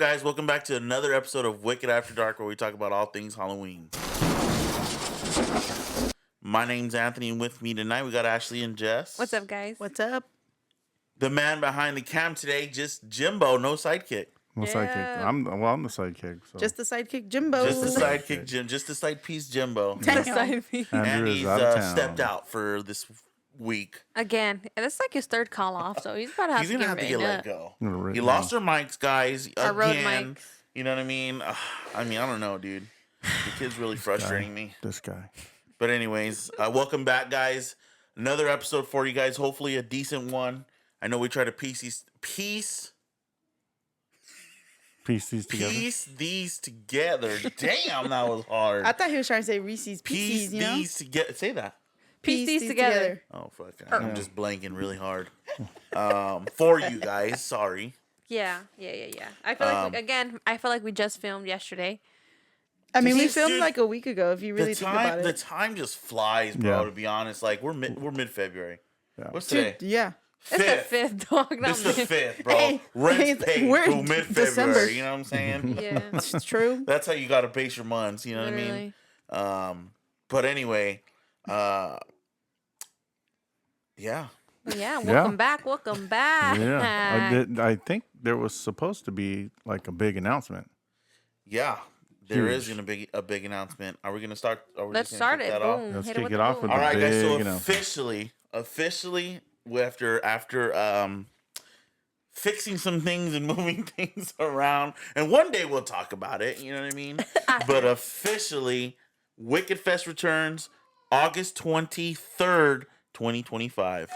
guys? Welcome back to another episode of Wicked After Dark, where we talk about all things Halloween. My name's Anthony, and with me tonight we got Ashley and Jess. What's up, guys? What's up? The man behind the cam today, just Jimbo, no sidekick. No sidekick. I'm the sidekick. So. Just the sidekick, Jimbo. Just the sidekick, Jim. Just the side piece, Jimbo. Damn. And Andrew he's is out of town. stepped out for this week. Again, that's like his third call off, so he's gonna have He's to gonna have to get let up. go. Right He now. lost our mics, guys. Our road Again. mics. You know what I mean? I don't know, dude. The kid's really frustrating me. This guy. But anyways, welcome back, guys. Another episode for you guys. Hopefully a decent one. I know we try to piece these together. Damn, that was hard. I thought he was trying to say Reese's Piece Pieces, you know? these together. Say that. Piece these together. Oh, fuck. I'm just blanking really hard. For you guys. Sorry. Yeah. I feel I feel like we just filmed yesterday. I mean, we Dude, filmed like a week ago, if you really think about The it. time just flies, bro, Yeah. to be honest. Like, we're mid-February. Yeah. What's today? Yeah. It's the fifth, dog. Not It's the mid. 5th, bro. Hey, Rent's paid we're through in mid-February. December. You know what I'm saying? Yeah, It's true. That's how you got to base your months. You know literally. what I mean? But anyway, yeah. Yeah, welcome back. Welcome back. Yeah. I think there was supposed to be like a big announcement. Yeah. There Huge. is going to be a big announcement. Are we going to start? Are we Let's just gonna start kick it. that off? Boom. Let's Hit kick with it the off boom. with All right, guys. So Big officially, after fixing some things and moving things around, and one day we'll talk about it. You know what I mean? But officially, Wicked Fest returns August 23rd, 2025.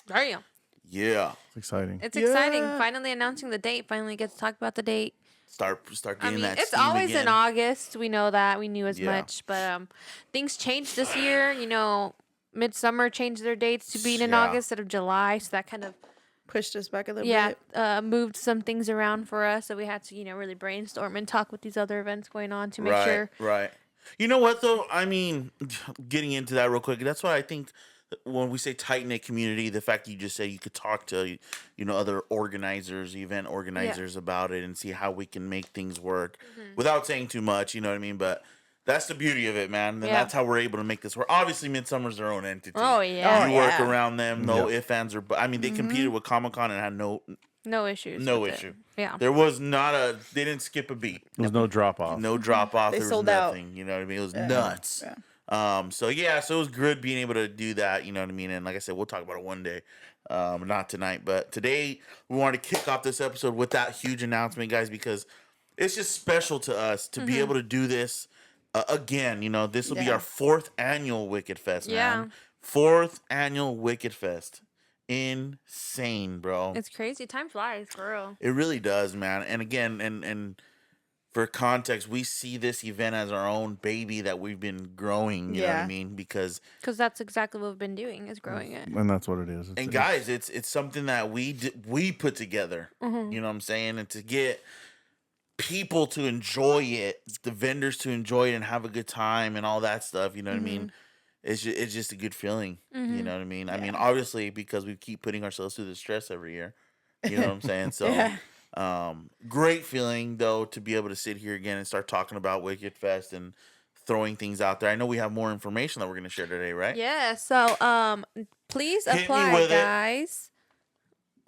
Damn. Yeah. It's exciting. It's Yeah. exciting. Finally announcing the date. Finally get to talk about the date. Start I getting mean, that. it's steam always again. in August. We know that. We knew as Yeah. much. But things changed this year. You know, Midsummer changed their dates to being in Yeah. August instead of July. So that kind of, Pushed us back a little bit. moved some things around for us. So we had to, really brainstorm and talk with these other events going on to make sure. Right. You know what, though? I mean, getting into that real quick, that's why I think when we say tight-knit community, the fact that you just say you could talk to, other organizers, event organizers about it and see how we can make things work without saying too much, you know what I mean? But that's the beauty of it, man. And that's how we're able to make this work. Obviously, Midsummer's their own entity. Oh, yeah. You work around them, no ifs, ands, or buts. I mean, they Mm-hmm. competed with Comic-Con and had no issues. with issue. it. Yeah. There was they didn't skip a beat. There's no drop off. No drop off. They There was sold out. nothing. You know what I mean? It was nuts. Yeah. So it was good being able to do that. You know what I mean? And like I said, we'll talk about it one day. Not tonight, but today we wanted to kick off this episode with that huge announcement, guys, because it's just special to us to be able to do this again. This will be our 4th annual Wicked Fest, man. 4th annual Wicked Fest. Insane, bro. It's crazy. Time flies, for real. It really does, man. And again, and for context, we see this event as our own baby that we've been growing. You know what I mean? Because that's exactly what we've been doing, is growing it. And that's what it is. and guys, it's something that we put together. You know what I'm saying? And to get people to enjoy it, the vendors to enjoy it and have a good time and all that stuff. You know what I mean? It's just a good feeling. You know what I mean? I mean, obviously, because we keep putting ourselves through the stress every year. You know what I'm saying? So, great feeling, though, to be able to sit here again and start talking about Wicked Fest and throwing things out there. I know we have more information that we're going to share today, right? Yeah, so please Hit me apply, with it. guys.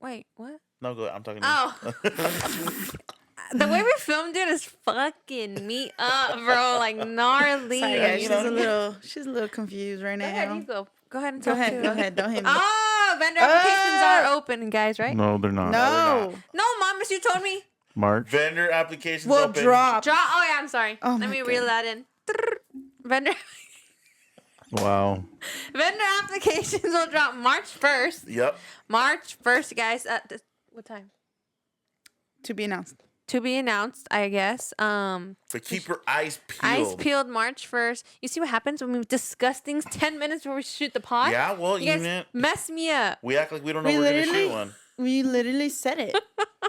Wait, what? No, go ahead. I'm talking to Oh. The way we filmed it is fucking me up, bro. Like, gnarly. Sorry, guys, You she's a little confused right Go ahead, now. you go. Go ahead and Go talk ahead, to go it. ahead. Don't hit me. Oh, vendor applications are open, guys, right? No, they're not. No. No, Mamas, you told me. March. Vendor applications We'll open. drop. Oh, yeah, I'm sorry. Oh Let my me God. reel that in. Vendor Wow. vendor applications will drop March 1st. Yep. March 1st, guys. What time? To be announced. To be announced, I guess. So keep your eyes peeled. Eyes peeled March 1st. You see what happens when we discuss things 10 minutes before we shoot the pod? Yeah, well, You guys mess me up. we act like we don't know We we're going to shoot literally- one. We literally said it.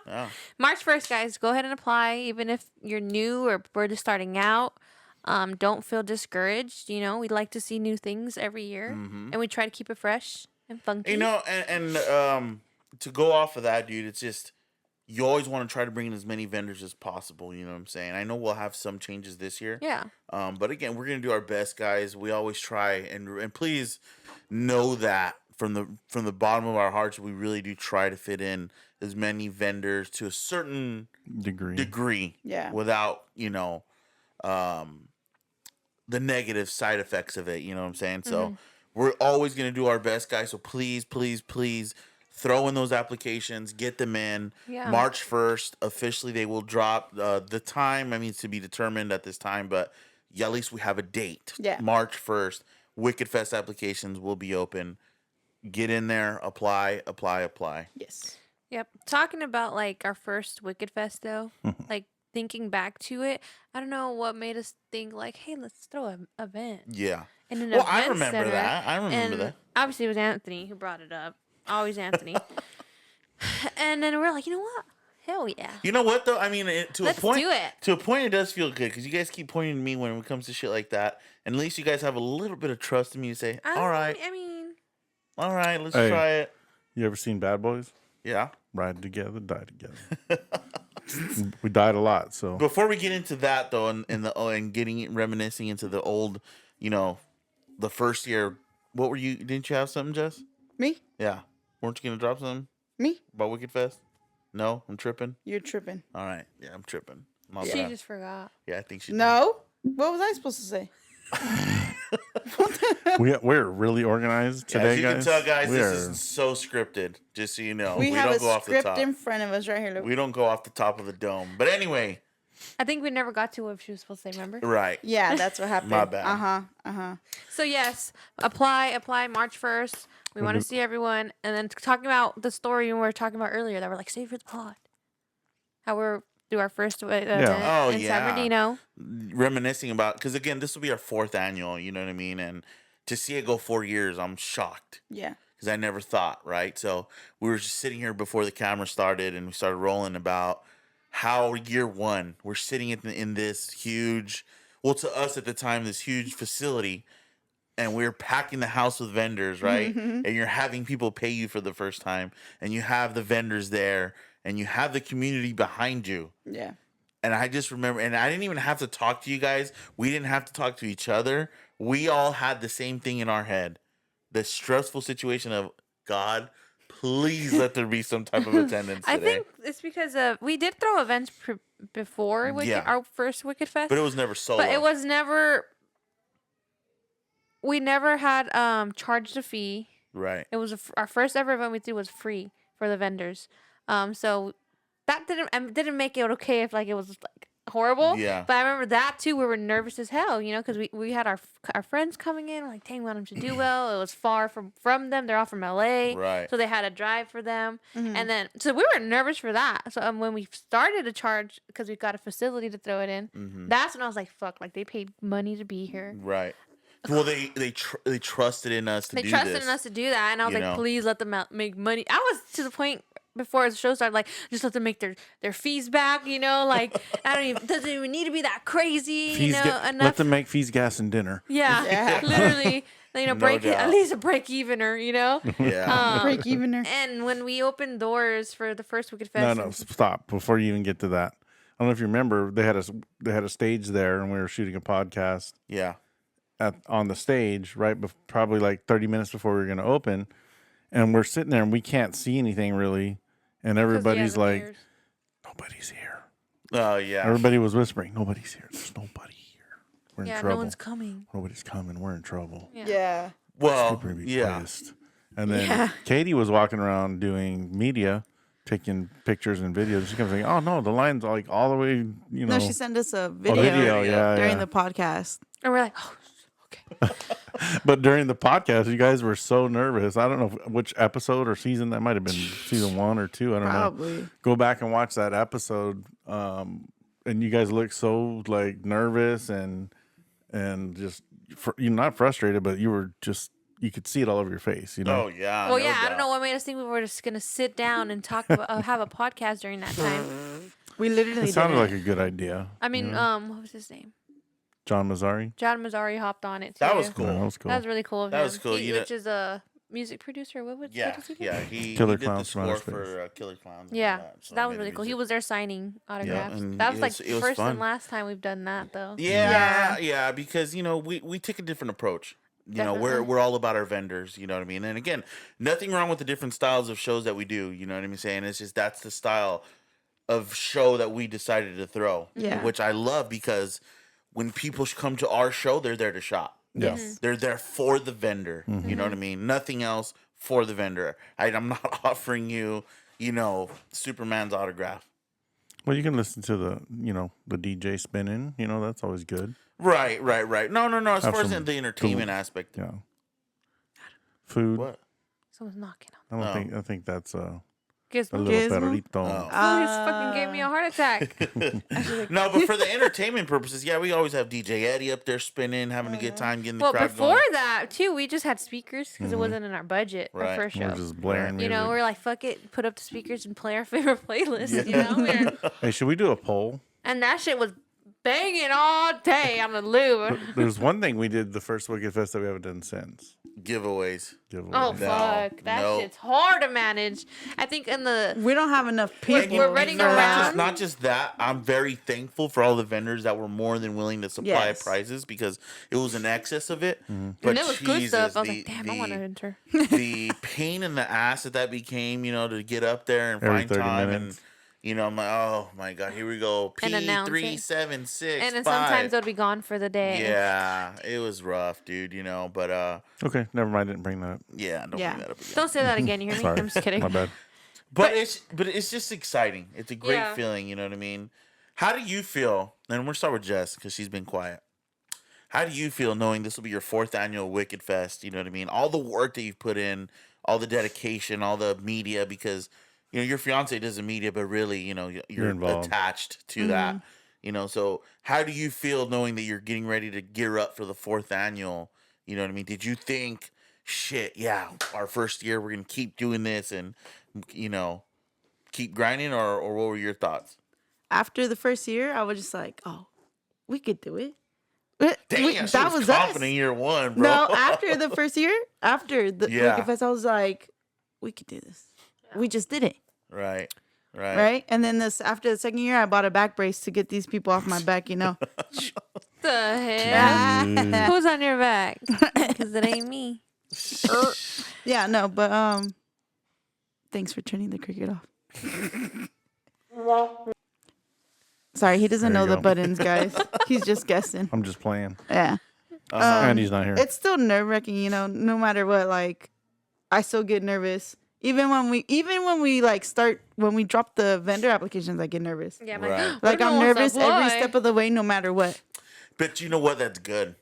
Yeah. March 1st, guys. Go ahead and apply. Even if you're new or we're just starting out, don't feel discouraged. We like to see new things every year. And we try to keep it fresh. And funky. You know, and to go off of that, dude, it's just you always want to try to bring in as many vendors as possible. You know what I'm saying? I know we'll have some changes this year. Yeah. But again, we're gonna do our best, guys. We always try, and please know that from the bottom of our hearts, we really do try to fit in as many vendors to a certain degree. Yeah. Without the negative side effects of it. You know what I'm saying? So we're always gonna do our best, guys. So please, please, please throw in those applications, get them in. Yeah. March 1st, officially they will drop. The time, I mean, it's to be determined at this time, but at least we have a date. Yeah. March 1st, Wicked Fest applications will be open. Get in there, apply. Yes. Yep. Talking about like our first Wicked Fest though, like thinking back to it, I don't know what made us think like, hey, let's throw an event. Yeah. In an Well, event I remember center. that. I remember And that. obviously it was Anthony who brought it up. Always Anthony. And then we're like, you know what? Hell yeah. You know what though? I mean, Let's a point. do it. To a point, it does feel good because you guys keep pointing to me when it comes to shit like that, and at least you guys have a little bit of trust in me to say, "All right, I mean, let's Hey. try it." You ever seen Bad Boys? Yeah. Ride together, die together. We died a lot, so Before we get into that though, and getting reminiscing into the old, the first year. What were you? Didn't you have something, Jess? Me? Yeah. Weren't you gonna drop something Me? about Wicked Fest? No, I'm tripping. You're tripping. All right. Yeah, I'm tripping. My she bad. just forgot. Yeah, I think she. No? What was I supposed to say? we're really organized Yeah, today, as you guys. can tell, guys, We this are- is so scripted. Just so you know, We have don't a go off the script top. in front of us right here. Look. We don't go off the top of the dome. But anyway, I think we never got to what she was supposed to say, remember? right. Yeah, that's what happened. My bad. Uh-huh. So yes, apply March 1st. We want to see everyone. And then talking about the story we were talking about earlier that we're like, save for the pod. How we're do our first event Oh, in yeah. San Bernardino. Reminiscing about, because again, this will be our 4th annual. You know what I mean? And to see it go 4 years, I'm shocked. Yeah. Because I never thought, right? So we were just sitting here before the camera started and we started rolling about how year 1, we're sitting in this huge, well, to us at the time, this huge facility, and we're packing the house with vendors, right? And you're having people pay you for the first time, and you have the vendors there, and you have the community behind you. Yeah. And I just remember, and I didn't even have to talk to you guys. We didn't have to talk to each other. We all had the same thing in our head. The stressful situation of, God, please let there be some type of attendance today. I think it's because we did throw events before our first Wicked Fest. But it was never solo. But it was never. We never had charged a fee. Right. It was our first ever event we did was free for the vendors. So that didn't make it okay if like it was like horrible. Yeah. But I remember that too. We were nervous as hell, because we had our friends coming in. We're like, dang, we want them to do well. It was far from them. They're all from LA. Right. So they had a drive for them. And then so we were nervous for that. So when we started to charge because we got a facility to throw it in, that's when I was like, fuck, like they paid money to be here. Right. Well, they trusted in us to do this. They trusted in us to do that, and I was like, please let them make money. I was to the point before the show started, like, just let them make their fees back, like, doesn't even need to be that crazy, enough. Let them make fees, gas, and dinner. Yeah, literally, break it, at least a break evener, Yeah. Break evener. And when we opened doors for the first Wicked Fest, No, stop before you even get to that. I don't know if you remember, they had a stage there, and we were shooting a podcast. Yeah. On the stage, right? Probably like 30 minutes before we were going to open, and we're sitting there and we can't see anything really, and everybody's like, mirrors. "Nobody's here." Oh yeah. Everybody was whispering, "Nobody's here. There's nobody here. We're in Yeah, trouble. no one's coming. Nobody's coming. We're in trouble." Yeah. Well, People are gonna be yeah. pissed. And then Katie was walking around doing media, taking pictures and videos. She comes saying, "Oh no, the line's like all the way, No, she sent us a video, yeah, during yeah. the podcast. And we're like, oh, okay. But during the podcast, you guys were so nervous. I don't know which episode or season that might have been, season 1 or 2. I don't know. Probably. Go back and watch that episode. And you guys look so like nervous and just you're not frustrated, but you were just, you could see it all over your face. Oh yeah. Well, no yeah, I doubt. don't know what made us think we were just gonna sit down and talk about have a podcast during that time. We literally It sounded didn't. like a good idea. I mean, what was his name? John Mazzari. John Mazzari hopped on it too. That was cool. Yeah, that was cool. That was really cool of That him. was cool, He, you know- which is a music producer. What Yeah, does he do? yeah. He Killer did the Clowns from Outer score Space. for Killer Clowns. And all Yeah, that, so that he was made really the cool. He music. was there signing autographs. and That was like it was first fun. and last time we've done that though. Yeah, because we take a different approach. Definitely. We're all about our vendors. You know what I mean. And again, nothing wrong with the different styles of shows that we do. You know what I'm saying? It's just that's the style of show that we decided to throw. Yeah. Which I love because when people come to our show, they're there to shop. Yeah. They're there for the vendor. You know what I mean? Nothing else for the vendor. I'm not offering you, Superman's autograph. Well, you can listen to the DJ spinning. That's always good. Right. No. As Have far as some the entertainment cool- aspect. Yeah. Food. What? Someone's knocking on. I think that's a Gizmo. little Gizmo? perrito. Oh. He just fucking gave me a heart attack. No, but for the entertainment purposes, yeah, we always have DJ Eddie up there spinning, having a good time, getting the Well, crowd before going. that too, we just had speakers because it wasn't in our budget. Right. Our first We're show. just blaring music. We're like, fuck it, put up the speakers and play our favorite playlist. Hey, should we do a poll? And that shit was banging all day on the loop. There's one thing we did the first Wicked Fest that we haven't done since. Giveaways. Giveaway. Oh, No, fuck. That no. shit's hard to manage. I think in the... We don't have enough people. We're running around. Not just that. I'm very thankful for all the vendors that were more than willing to supply Yes. prizes because it was in excess of it. But And it was good Jesus, stuff. I was like, damn, I want to enter. the pain in the ass that became, to get up there and Every find 30 time minutes. and I'm like, oh my God, here we go. And announce it. P376. And then sometimes they'll be gone for the day. Yeah, it was rough, dude, but Okay, never mind. I didn't bring that up. yeah, don't Yeah. bring that up again. Don't say that again. You hear me? Sorry. I'm just kidding. My bad. But it's just exciting. It's a great Yeah. feeling, you know what I mean? How do you feel? And we'll start with Jess because she's been quiet. How do you feel knowing this will be your 4th annual Wicked Fest? You know what I mean? All the work that you've put in, all the dedication, all the media, because your fiance does the media, but really, you're involved. attached to that. So how do you feel knowing that you're getting ready to gear up for the 4th annual? You know what I mean? Did you think, shit, yeah, our first year we're gonna keep doing this and keep grinding, or what were your thoughts? After the first year, I was just like, oh, we could do it. Dang, That was confident us. year one, bro. No, after the first year, after the Yeah. Wicked Fest, I was like, we could do this. We just did it. Right. Right? And then after the second year, I bought a back brace to get these people off my back, The hell? Who's on your back? Because it ain't me. Yeah, no, but thanks for turning the cricket off. Sorry, he doesn't There know you the go. buttons, guys. He's just guessing. I'm just playing. Yeah. Andy's not here. It's still nerve wracking, no matter what. Like, I still get nervous. Even when we when we drop the vendor applications, I get nervous. Yeah, I'm Right. Like, I'm nervous every step of the way, no matter what. But you know what? That's good.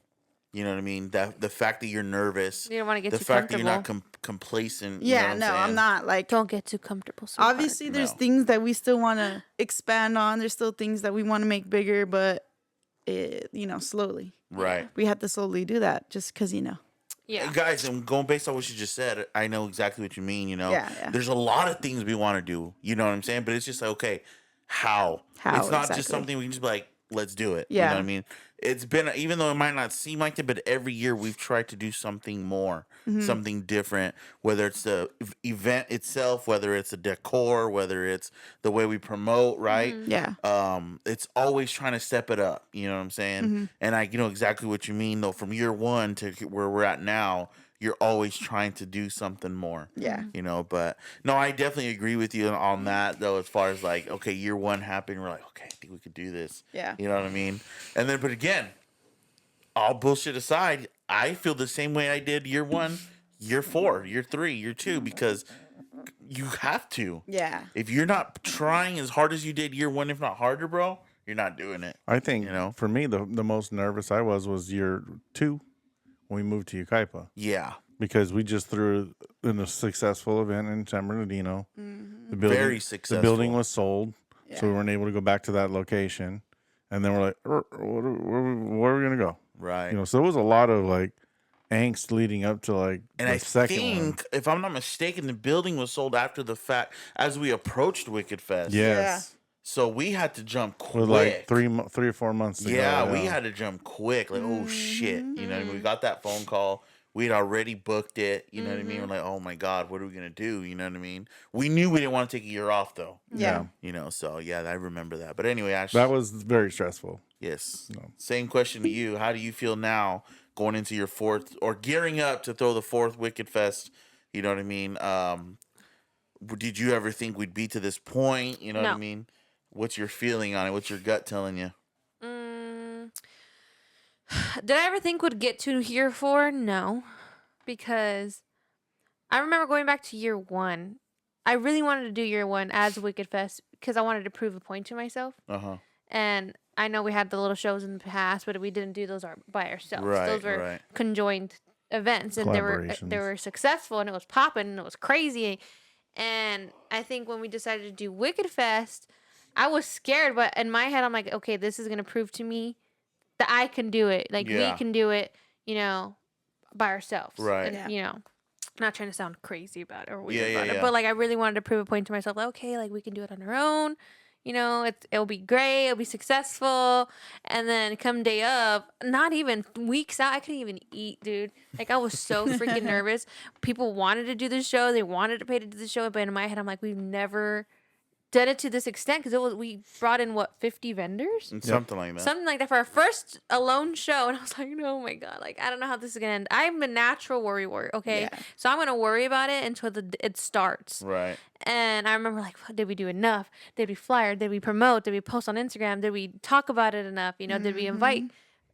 You know what I mean? That the fact that you're nervous, You don't want to get the too fact that comfortable. you're not complacent. you know Yeah, what no, saying? I'm not. Like, Don't get too comfortable. sweetheart. obviously, there's No. things that we still want to expand on. There's still things that we want to make bigger, but slowly. Right. We have to slowly do that, just because Yeah. Guys, and going based on what you just said, I know exactly what you mean. Yeah. There's a lot of things we want to do. You know what I'm saying? But it's just like, okay, how? How, It's not exactly. just something we can just be like, let's do it. You Yeah. know what I mean? It's been, even though it might not seem like it, but every year we've tried to do something more, Mm-hmm. something different, whether it's the event itself, whether it's the decor, whether it's the way we promote, right? Yeah. It's always trying to step it up. You know what I'm saying? Mm-hmm. And I know exactly what you mean, though. From year one to where we're at now, you're always trying to do something more. Yeah. But no, I definitely agree with you on that, though, as far as like, okay, year one happened, we're like, okay, I think we could do this. Yeah. You know what I mean? And then, but again, all bullshit aside, I feel the same way I did year one, year 4, year 3, year 2, because you have to. Yeah. If you're not trying as hard as you did year 1, if not harder, bro, you're not doing it. I think for me the most nervous I was year 2 when we moved to Yucaipa, Yeah. because we just threw in a successful event in San Bernardino. The building, Very The successful. building was sold, Yeah. so we weren't able to go back to that location. And then we're like, where are we gonna go? Right. So it was a lot of like angst leading up to like And the I second think, if I'm not mistaken, the building was sold after the fact as we approached Wicked Fest. one. Yes. So we had to jump quick. With like 3 or 4 months to go. Yeah, we had to jump quick. Like, oh shit. You know, we got that phone call. we had already booked it. You know what I mean? We're like, oh my God, what are we gonna do? You know what I mean? We knew we didn't want to take a year off though. Yeah. You know, so yeah, I remember that. But anyway, Ash, That was very stressful. yes. Same question to you. How do you feel now going into your fourth or gearing up to throw the fourth Wicked Fest? You know what I mean? Did you ever think we'd be to this point? You know what I No. mean? What's your feeling on it? What's your gut telling you? Did I ever think would get to year 4? No, because I remember going back to year 1. I really wanted to do year 1 as Wicked Fest because I wanted to prove a point to myself. And I know we had the little shows in the past, but we didn't do those by ourselves. Right, those were right. conjoined events, and they were successful, and it was popping, and it was crazy. And I think when we decided to do Wicked Fest, I was scared, but in my head, I'm like, okay, this is gonna prove to me that I can do it. Like we can do it, you know, by ourselves. Right. And, you know, I'm not trying to sound crazy about it or weird about yeah. it, but like I really wanted to prove a point to myself. Like, okay, like we can do it on our own. You know, it'll be great. It'll be successful. And then come day of, not even weeks out, I couldn't even eat, dude. Like I was so freaking nervous. People wanted to do the show. They wanted to pay to do the show, but in my head, I'm like, we've never did it to this extent because we brought in 50 vendors, Something like that. something like that for our first alone show, and I was like, oh my God, like I don't know how this is gonna end. I'm a natural worry warrior, okay, so I'm gonna worry about it until it starts, Right. And I remember like, did we do enough? Did we flyer? Did we promote? Did we post on Instagram? Did we talk about it enough? You know, did we invite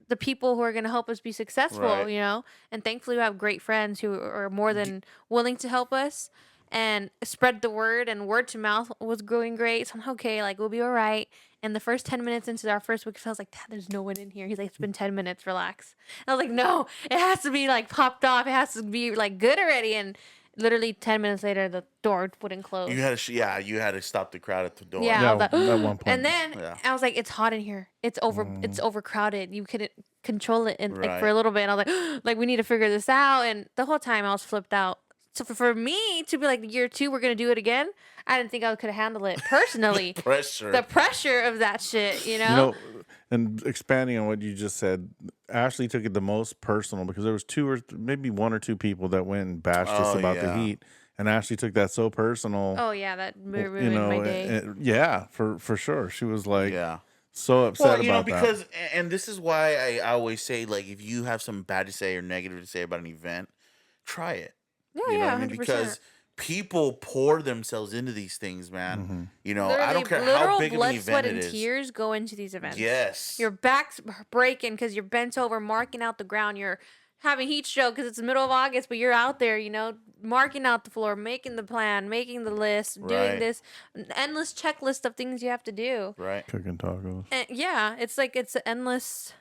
the people who are going to help us be successful? Right. You know, and thankfully we have great friends who are more than willing to help us and spread the word, and word to mouth was going great. So I'm okay, like we'll be all right. And the first 10 minutes into our first week, I was like, Dad, there's no one in here. He's like, it's been 10 minutes, relax. And I was like, no, it has to be like popped off. It has to be like good already. And literally 10 minutes later, the door wouldn't close. You had to, you had to stop the crowd at the door. Yeah, at one point. and then I was like, it's hot in here. It's overcrowded. You couldn't control it like for a little bit. And I was like, like we need to figure this out. And the whole time I was flipped out. So for me to be like year 2, we're gonna do it again. I didn't think I could handle it personally. The pressure of that shit, you know. You know, and expanding on what you just said, Ashley took it the most personal because there was 2 or maybe 1 or 2 people that went and bashed us about the heat, and Ashley took that so personal. Oh yeah, that ruined my day. For sure. She was like, so upset about because, and this is why I always say, like, if you have something bad to say or negative to say about an event, try it. Yeah, you know what I 100%. mean? Because people pour themselves into these things, man. You know, Literally, I don't care how big of an blood, sweat, event and it is. tears go into these events. Yes. Your back's breaking because you're bent over, marking out the ground. You're having heat stroke because it's the middle of August, but you're out there, you know, marking out the floor, making the plan, making the list, doing this endless checklist of things you have to do. Right. Cooking tacos. And yeah, it's like it's an endless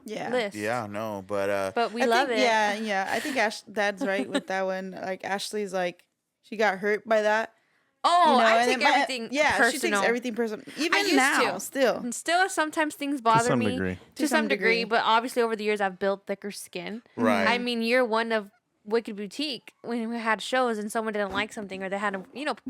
list. Yeah, no, but we love it. Yeah. I think Dad's right with that one. Like Ashley's like, she got hurt by that. Oh, you know, I take everything personal. She takes everything personal. Even I used now, to. still. And still, sometimes things bother me. To some degree. But obviously, over the years, I've built thicker skin. Right. I mean, year 1 of Wicked Boutique, when we had shows and someone didn't like something or they had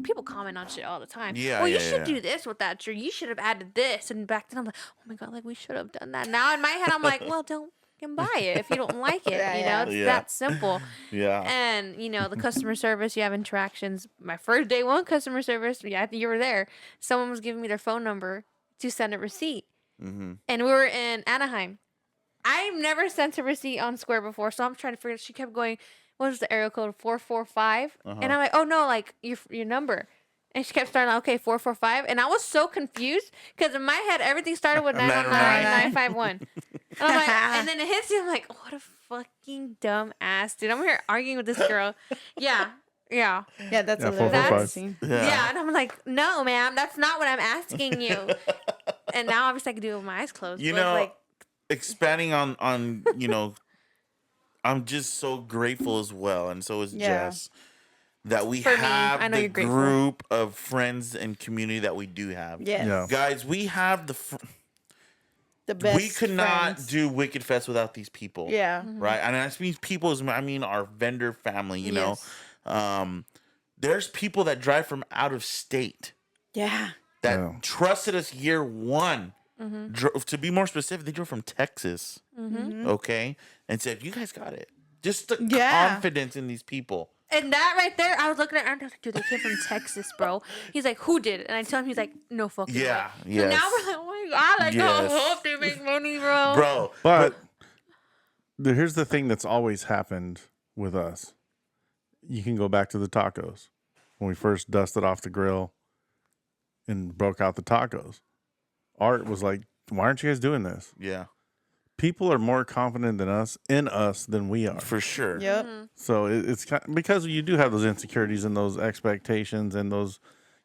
people comment on shit all the time. Yeah, you should do this with that shirt. You should have added this. And back then, I'm like, oh my God, like we should have done that. Now in my head, I'm like, well, don't buy it if you don't like it. It's that simple. Yeah. And the customer service, you have interactions. My first day 1 customer service, I think you were there. Someone was giving me their phone number to send a receipt. And we were in Anaheim. I've never sent a receipt on Square before, so I'm trying to figure. She kept going, what was the area code? 445. And I'm like, oh no, like your number. And she kept starting, okay, 445. And I was so confused because in my head, everything started with 919, 951. And I'm like, and then it hits you. I'm like, what a fucking dumb ass, dude. I'm here arguing with this girl. Yeah, that's a little embarrassing. Yeah, and I'm like, no, ma'am, that's not what I'm asking you. And now obviously I can do it with my eyes closed. Expanding on I'm just so grateful as well, and so is Jess, that we have the group of friends and community that we do have. Yeah. Guys, we have the best. We could not do Wicked Fest without these people. Yeah. Right? And I mean people, I mean our vendor family, you know. There's people that drive from out of state. Yeah. That trusted us year 1. To be more specific, they drove from Texas. Okay? And said, you guys got it. Just the Yeah. confidence in these people. And that right there, I was looking at, I was like, dude, they came from Texas, bro. He's like, who did it? And I tell him, he's like, no fucking Yeah, way. yes. So now we're like, oh my god, like, Yes. I hope they make money, bro. Bro. But here's the thing that's always happened with us. You can go back to the tacos. When we first dusted off the grill and broke out the tacos, Art was like, why aren't you guys doing this? Yeah, People are more confident in us than we are. for sure. Yep. So it's because you do have those insecurities and those expectations and those,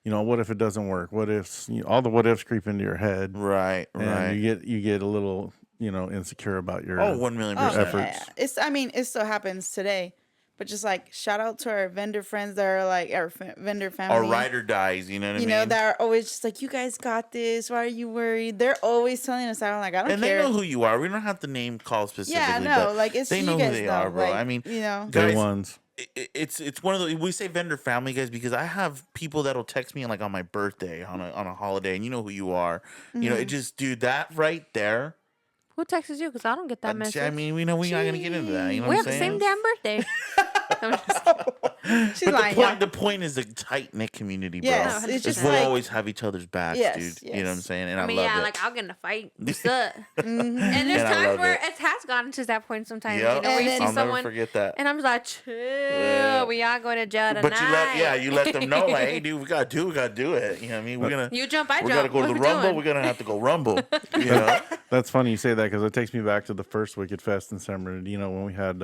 what if it doesn't work? What ifs? All the what ifs creep into your head, Right, and right. you get a little insecure about your. Oh, 1,000,000%. Oh, efforts. yeah. It still happens today. But just like shout out to our vendor friends that are like our vendor family. Our ride or dies, you know what I mean? That are always just like, you guys got this. Why are you worried? They're always telling us. I'm like, I don't and care. they know who you are. We don't have to name call specifically. Yeah, no, but like it's they you know guys who they know, are, bro. like, I mean, Day guys, ones. it's one of the, we say vendor family, guys, because I have people that'll text me like on my birthday on a holiday, and you know who you are. It just, dude, that right there. Who texts you? Because I don't get that message. I mean, we're not gonna get into that. You know we what have I'm the saying? same damn birthday. I'm just kidding. She's But lying. the point is a tight knit community, bro. Yes, it's it's Is just we'll like always have each other's backs, Yes, dude. yes. You know what I'm saying? And I mean, love yeah, it. like I'll get in a fight. What's up? mhm. And there's And I times love where it. it has gotten to that point sometimes. Yep. Where you And see I'll never someone, forget that. and I'm just like, chill. Yeah. We are going to jail tonight. But you let them know, like, hey, dude, we gotta do it. You know what I mean? We're gonna You jump, I we jump. gotta go to What the we rumble. doing? We're gonna have to go rumble. You know? That's funny you say that because it takes me back to the first Wicked Fest in December. When we had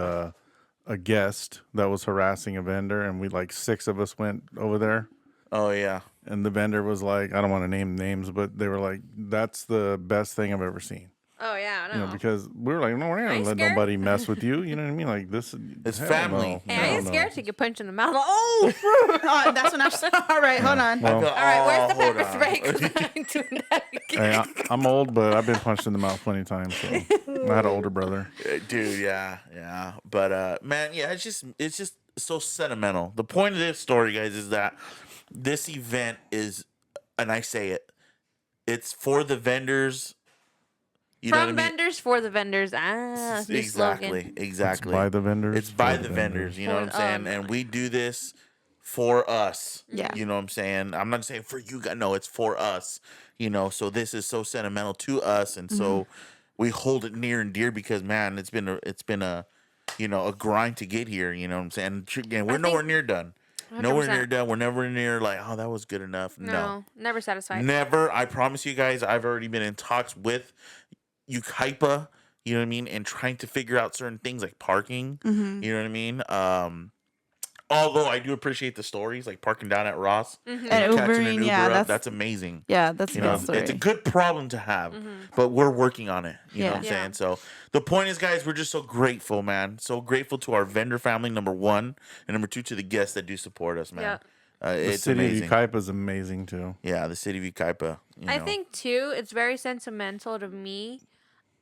a guest that was harassing a vendor, and we like 6 of us went over there, Oh yeah. and the vendor was like, I don't want to name names, but they were like, that's the best thing I've ever seen. Oh yeah, I know. Because we were like, no, we're not Are gonna you let scared? nobody mess with you. You know what I mean? Like this, It's hell family. no. Hey, I Hell ain't no. scared to get punched in the mouth. Like, oh, Oh, that's when all right, hold on. Well, I feel, all right. Where's the hold pepper on. spray? 'Cause I ain't doing that again. Hey, I'm old, but I've been punched in the mouth plenty of times. So I had an older brother. Dude, yeah. But man, yeah, it's just so sentimental. The point of this story, guys, is that this event is, and I say it, it's for the vendors. You know what I From mean? vendors for the vendors. That's your slogan. Exactly. It's by the vendors. It's by for the vendors. You know what I'm For- saying? And we do this for us. Yeah. You know what I'm saying? I'm not saying for you guys. No, it's for us. So this is so sentimental to us, and so we hold it near and dear because, man, it's been a a grind to get here. You know what I'm saying? And we're nowhere near done. Nowhere 100%. near done. We're never near like, oh, that was good enough. No. Never satisfied. Never. I promise you guys, I've already been in talks with Ukaipa, you know what I mean, and trying to figure out certain things like parking. Mm-hmm. You know what I mean? Although I do appreciate the stories, like parking down at Ross Mm-hmm. And catching Ubering, yeah, that's amazing. Yeah, that's a You good know, story. it's a good problem to have, Mm-hmm. but we're working on it. You know Yeah. what I'm Yeah. saying? So the point is, guys, we're just so grateful, man. So grateful to our vendor family, number one, and number two, to the guests that do support us, man. Yeah. The It's city amazing. of Ukaipa is amazing too. Yeah, the city of Ukaipa. I think too, it's very sentimental to me.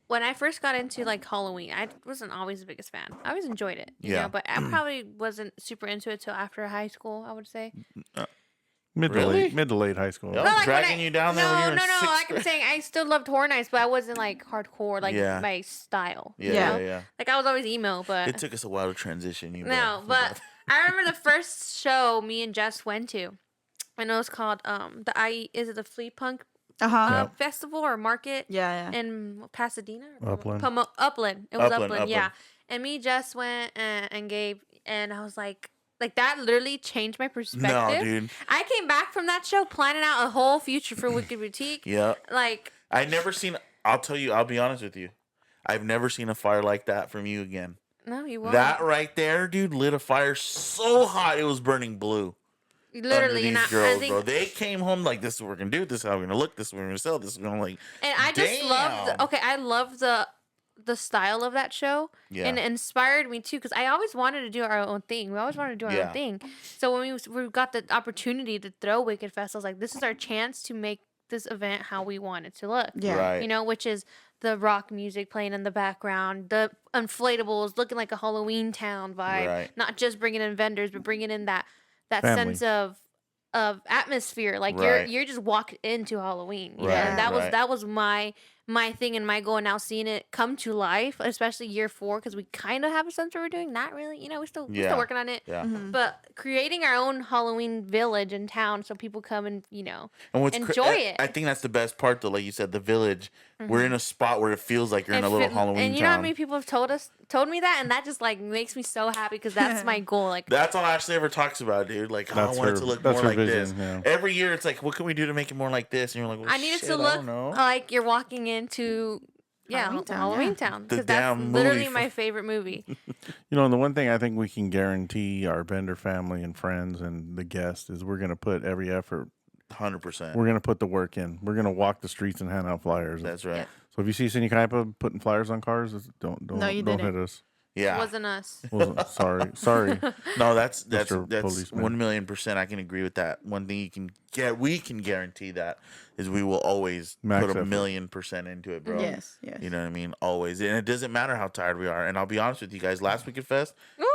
When I first got into like Halloween, I wasn't always the biggest fan. I always enjoyed it, you Yeah. know, but I probably wasn't super into it till after high school, I would say. Mid Really? to late high school. Yeah. Not like when Dragging I- you down there no, when you were in no, sixth like I'm grade. saying, I still loved Horror Nights, but I wasn't like hardcore, like Yeah. my style. Yeah, Yeah. yeah. Like I was always emo, but It took us a while to transition. You no, know. but I remember the first show me and Jess went to, and it was called is it the Flea Punk Uh-huh. festival or market Yeah, yeah. in Pasadena? Upland. Upland. It was Upland, Upland, yeah. Upland. And me, Jess went and gave, and I was like that literally changed my perspective. No, dude. I came back from that show planning out a whole future for Wicked Boutique. Yeah. Like, I never seen. I'll be honest with you. I've never seen a fire like that from you again. no, you won't. That right there, dude, lit a fire so hot it was burning blue. Literally, under and these girls, I think, bro. They came home like, this is what we're gonna do. This is how we're gonna look. This is what we're gonna sell. This is gonna like. and I just love. Damn. I love the style of that show, Yeah. and it inspired me too because I always wanted to do our own thing. We always wanted to do our Yeah. own thing. So when we got the opportunity to throw Wicked Fest, I was like, this is our chance to make this event how we want it to look. Yeah. Right. You know, which is the rock music playing in the background, the inflatables looking like a Halloween town vibe, Right. not just bringing in vendors, but bringing in that Family. sense of atmosphere. Like Right. you're just walked into Halloween. You know? Right, And that right. was my my thing and my goal, and now seeing it come to life, especially year 4, because we kind of have a sense what we're doing. Not really, we're still working on it. Yeah. But creating our own Halloween village in town, so people come and And what's enjoy it. I think that's the best part, though. Like you said, the village. We're in a spot where it feels like you're in a little Halloween and you know how many people have told me that, and that just like makes me so happy because that's my goal. Like that's all Ashley ever talks about, dude. Like, I want it to look that's more her like vision, this. yeah. Every year, it's like, what can we do to make it more like this? And you're like, well, I need it shit, to I look don't know. like you're walking into Halloween Town, The because that's damn literally movie my favorite movie. And the one thing I think we can guarantee our vendor family and friends and the guests is we're going to put every effort. 100%. We're going to put the work in. We're going to walk the streets and hand out flyers. That's right. Yeah. So if you see Cindy Kaipa putting flyers on cars, don't you don't didn't. hit us. Yeah. It wasn't us. Sorry. No, that's Mr. Policeman. 1,000,000%. I can agree with that. One thing we can guarantee that is we will always Max put effort. 1,000,000% into it, bro. Yes. You know what I mean? Always. And it doesn't matter how tired we are. And I'll be honest with you guys, last week at Fest, Woo!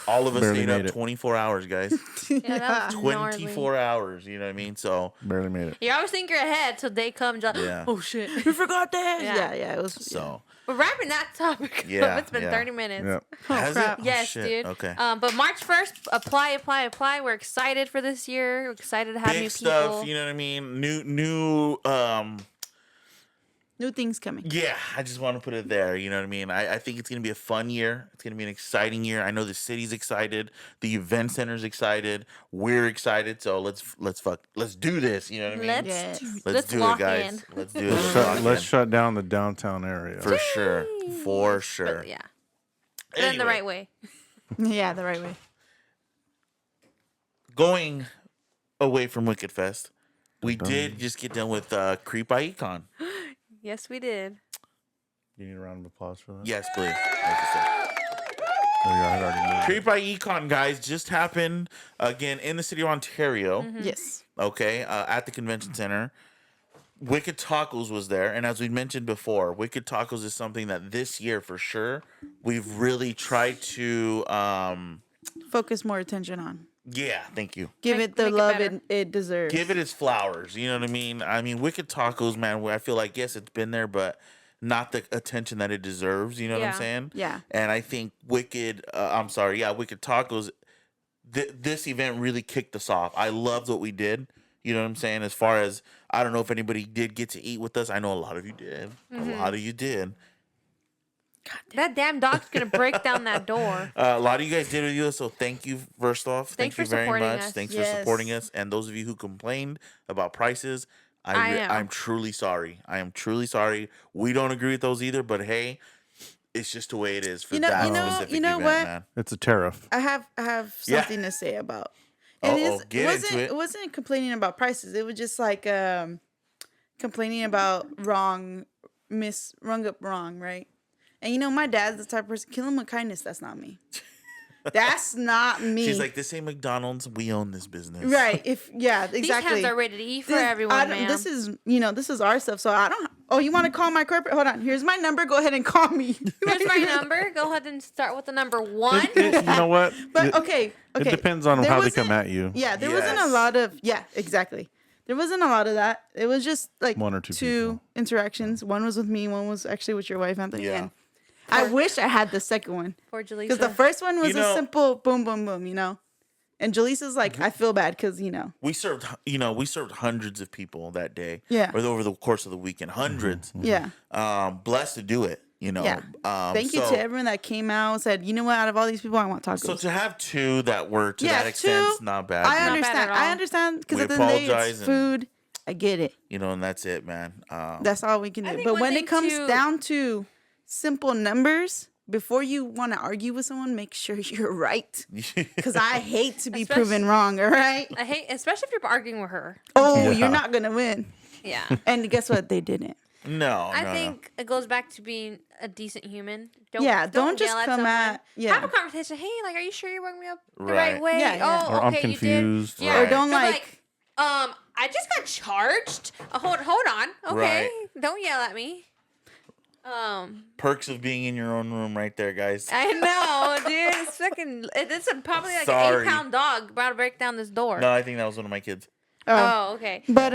all of us Barely stayed made up it. 24 hours, guys. Yeah, that was gnarly. 24 hours, you know what I mean? So, Barely made it. You always think you're ahead till they come. Just, Yeah. Oh shit. We forgot this. Yeah. Yeah. It was. so. We're wrapping that topic up. Yeah, It's been yeah. 30 minutes. Yeah. Has crap. it? Oh, Yes, shit. dude. Okay. But March 1st, apply. We're excited for this year. We're excited to have Big new stuff, people. you know what I mean? New things coming. Yeah, I just want to put it there. You know what I mean? I think it's going to be a fun year. It's going to be an exciting year. I know the city's excited. The event center's excited. We're excited. So let's do this. You know what I mean? Let's Yes. Let's do lock it, guys. in. Let's do it. Let's shut down the downtown area. For sure. For sure. But, yeah. But in the Anyway, right way. Yeah, the right way. Going away from Wicked Fest, we did just get done with Creep by Econ. Yes, we did. You need a round of applause for that? Yes, please. Like I said. There you go. I had already moved. Creep by Econ, guys, just happened again in the city of Ontario. Yes. Okay, at the convention center. Wicked Tacos was there, and as we mentioned before, Wicked Tacos is something that this year for sure we've really tried to Focus more attention on. yeah, thank you. Give Make- it the make it love better. it deserves. Give it its flowers, you know what I mean? I mean, Wicked Tacos, man, where I feel like yes, it's been there, but not the attention that it deserves, you know what Yeah. I'm saying? Yeah. And I think Wicked Wicked Tacos this event really kicked us off. I loved what we did. You know what I'm saying? As far as, I don't know if anybody did get to eat with us. I know a lot of you did. A lot of you did. That damn dog's going to break down that door. A lot of you guys did with us, so thank you, first off. Thanks Thank you for very supporting much. us. Thanks Yes. for supporting us. And those of you who complained about prices, I know. I'm truly sorry. I am truly sorry. We don't agree with those either, but hey, it's just the way it is for You know- that you know- specific you know event, what? man. It's a tariff. I have Yeah. something to say about. Get wasn't into it. it wasn't complaining about prices. It was just like complaining about rung up wrong, right? And my dad's the type of person, kill him with kindness. That's not me. That's not me. She's like, this ain't McDonald's. We own this business. right. Exactly. These hands are ready to eat for everyone, man. This is our stuff. So I don't. Oh, you want to call my corporate? Hold on. Here's my number. Go ahead and call me. Here's my number. Go ahead and start with the number 1. You know what? But It- okay. It depends on There how they come wasn't- at you. Yeah, there wasn't a Yes. lot of exactly. There wasn't a lot of that. It was just like One or two people. interactions. One was with me. One was actually with your wife, Anthony. Yeah. And I wish I had the second one For Jaleesa. because the first one was You know- a simple boom, boom, boom. And Jaleesa's like, I feel bad because We served hundreds of people that day. Yeah. Or over the course of the weekend, hundreds. yeah. Blessed to do it. Yeah. Thank you to everyone that came out, said, you know what, out of all these people, I want tacos. So to have two that were to Yeah, that extent, two, it's not bad. I dude. bad understand. at all. I understand because We at the end of the day, apologize it's and- food. I get it. And that's it, man. That's all we can do. think But one when thing it comes too- down to simple numbers, before you want to argue with someone, make sure you're right. Because I hate to be Especially- proven wrong, all right? I hate, especially if you're arguing with her. Oh, Yeah. you're not going to win. Yeah. And guess what? They didn't. No, I no, think it goes back to being a decent human. Don't, Yeah, don't just yell come someone. at- yeah. Have a conversation. Hey, like, are you sure you're working me up the Right. right way? Yeah, yeah. Oh, Or I'm okay, confused. You did. Yeah. Right. Or don't They're like, I just got charged. Hold on. Okay. Right. Don't yell at me. Perks of being in your own room right there, guys. I know, dude. It's fucking. It's probably like Sorry. an 8-pound dog about to break down this door. No, I think that was one of my kids. Oh, okay. but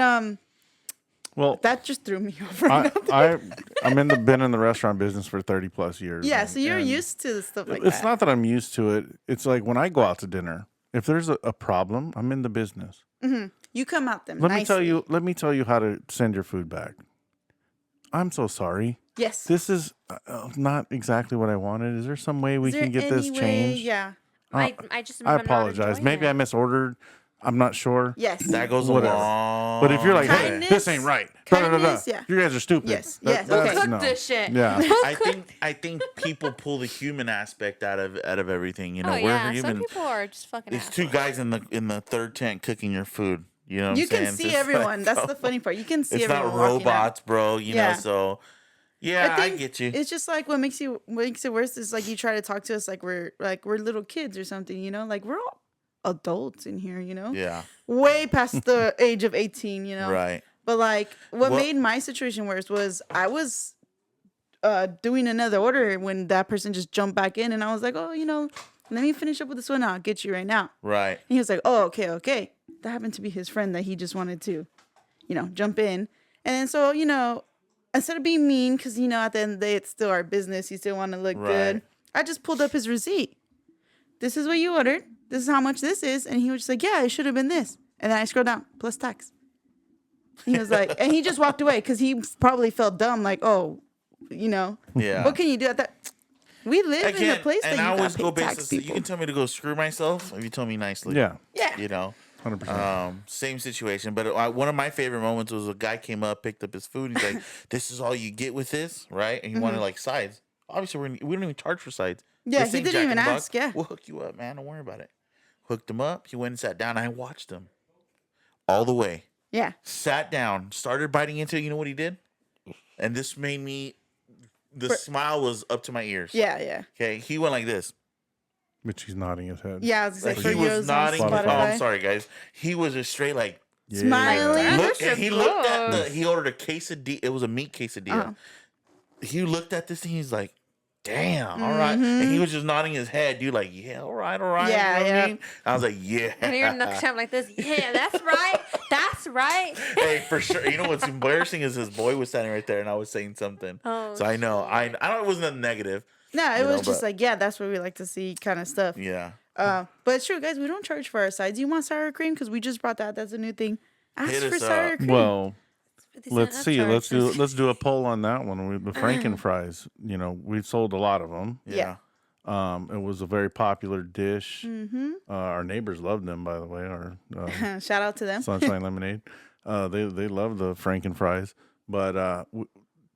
Well, Well, That just threw me off right now. I'm been in the restaurant business for 30 plus years. Yeah, so you're and used to stuff like it's that. not that I'm used to it. It's like when I go out to dinner, if there's a problem, I'm in the business. You come out them Let nicely. me tell you how to send your food back. I'm so sorry. Yes. This is not exactly what I wanted. Is there some way we Is there can get this any way- changed? Yeah. I just I am not apologize. enjoying Maybe I it. misordered. I'm not sure. Yes. That goes Whatever. along. But if you're like, hey, Kindness- this ain't right. Da-da-da-da. kindness, yeah. You guys are stupid. Yes, That- yes, okay. that's- Cook this shit. Yeah. I think people pull the human aspect out of everything. You know, Oh we're yeah, some human. people are just fucking. It's two guys in the third tent cooking your food. You know what You I'm can saying? see It's everyone. like, That's bro, the funny part. You can see It's not everyone walking out. robots, bro. You Yeah. know, so yeah, I get you. It's just like what makes it worse is like you try to talk to us like we're little kids or something, you know? Like we're all adults in here, you know? Yeah, Way past the age of 18, you know? right. But like what Well- made my situation worse was I was doing another order when that person just jumped back in and I was like, "Oh, you know, let me finish up with this one. I'll get you right now." Right. And he was like, "Oh, okay." That happened to be his friend that he just wanted to, you know, jump in. And then so, you know, instead of being mean, because, you know, at the end of the day, it's still our business. You still want to look good. Right. I just pulled up his receipt. This is what you ordered. This is how much this is. And he was just like, yeah, it should have been this. And then I scrolled down, plus tax. He was like, and he just walked away because he probably felt dumb, like, oh, you know, Yeah. what can you do at that? We live in a place that and you I got always to go pay tax, basis. You people. can tell me to go screw myself if you tell me nicely. Yeah. Yeah. You know. 100%. Same situation, but one of my favorite moments was a guy came up, picked up his food. He's like, "This is all you get with this, right?" And he wanted like sides. Obviously, we don't even charge for sides. Yeah, This he ain't didn't Jack even in the ask, Box. yeah. We'll hook you up, man. Don't worry about it. Hooked him up. He went and sat down. I watched him all the way. Yeah. Sat down, started biting into it. You know what he did? And this made me. The smile was up to my ears. Yeah, yeah. Okay, he went like this. Which he's nodding his head. Yeah, I was Like going to say, he for was yours on nodding. Oh, Spotify. I'm sorry, guys. He was just straight like. Yeah. Smiling. Yeah, Look, those and he are looked at good. he ordered a quesadilla. It was a meat quesadilla. Uh-huh. He looked at this and he's like, "Damn, all right." And he was just nodding his head, dude, like, "Yeah, all right, all right." Yeah, you know what yeah. I mean? I was like, "Yeah." And you're next time like this. Yeah, that's right. That's right. Hey, for sure. You know what's embarrassing is his boy was standing right there, and I was saying something. Oh, So I know, I don't. It wasn't a negative. No, it You know, was just but- like, yeah, that's what we like to see kind of stuff. Yeah. But it's true, guys. We don't charge for our sides. You want sour cream? Because we just brought that. That's a new thing. Ask Hit for us sour up. cream. Well, 50 cent let's see. upcharge. Let's do a poll on that one. The Franken fries. You know, we've sold a lot of them. Yeah. It was a very popular dish. Our neighbors loved them, by the way. Our Shout out to them. Sunshine Lemonade. They love the Franken fries, but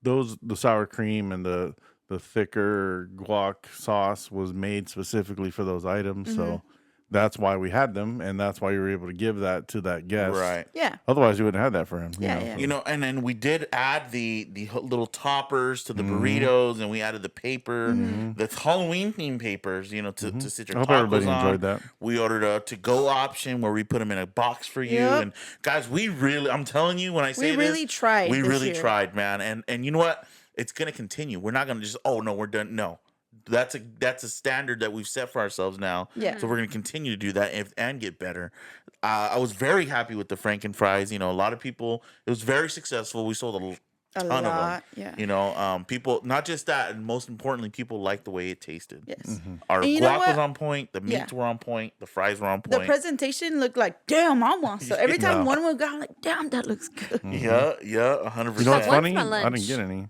the sour cream and the thicker guac sauce was made specifically for those items. So that's why we had them, and that's why you were able to give that to that guest. Right. Yeah. Otherwise, you wouldn't have that for him. Yeah, know? yeah. You know, and then we did add the little toppers to the burritos, and we added the paper, the Halloween themed papers. You know, to sit your I hope tacos everybody on. enjoyed that. We ordered a to-go option where we put them in a box for you. Yep. And guys, I'm telling you, when I say We this, really tried We this really year. tried, man. And you know what? It's gonna continue. We're not gonna just, oh no, we're done. No. That's a standard that we've set for ourselves now. Yeah. So we're gonna continue to do that and get better. I was very happy with the Franken fries. You know, a lot of people. It was very successful. We sold a ton of them. lot, yeah. You know, people. Not just that, and most importantly, people liked the way it tasted. Yes. Our And you know guac was what? on point. The meats Yeah. were on point. The fries were on The point. presentation looked like, damn, I want so. Every time Yeah. one would go, I'm like, damn, that looks good. Yeah, 100%. You know what's What's funny? my I lunch? didn't get any.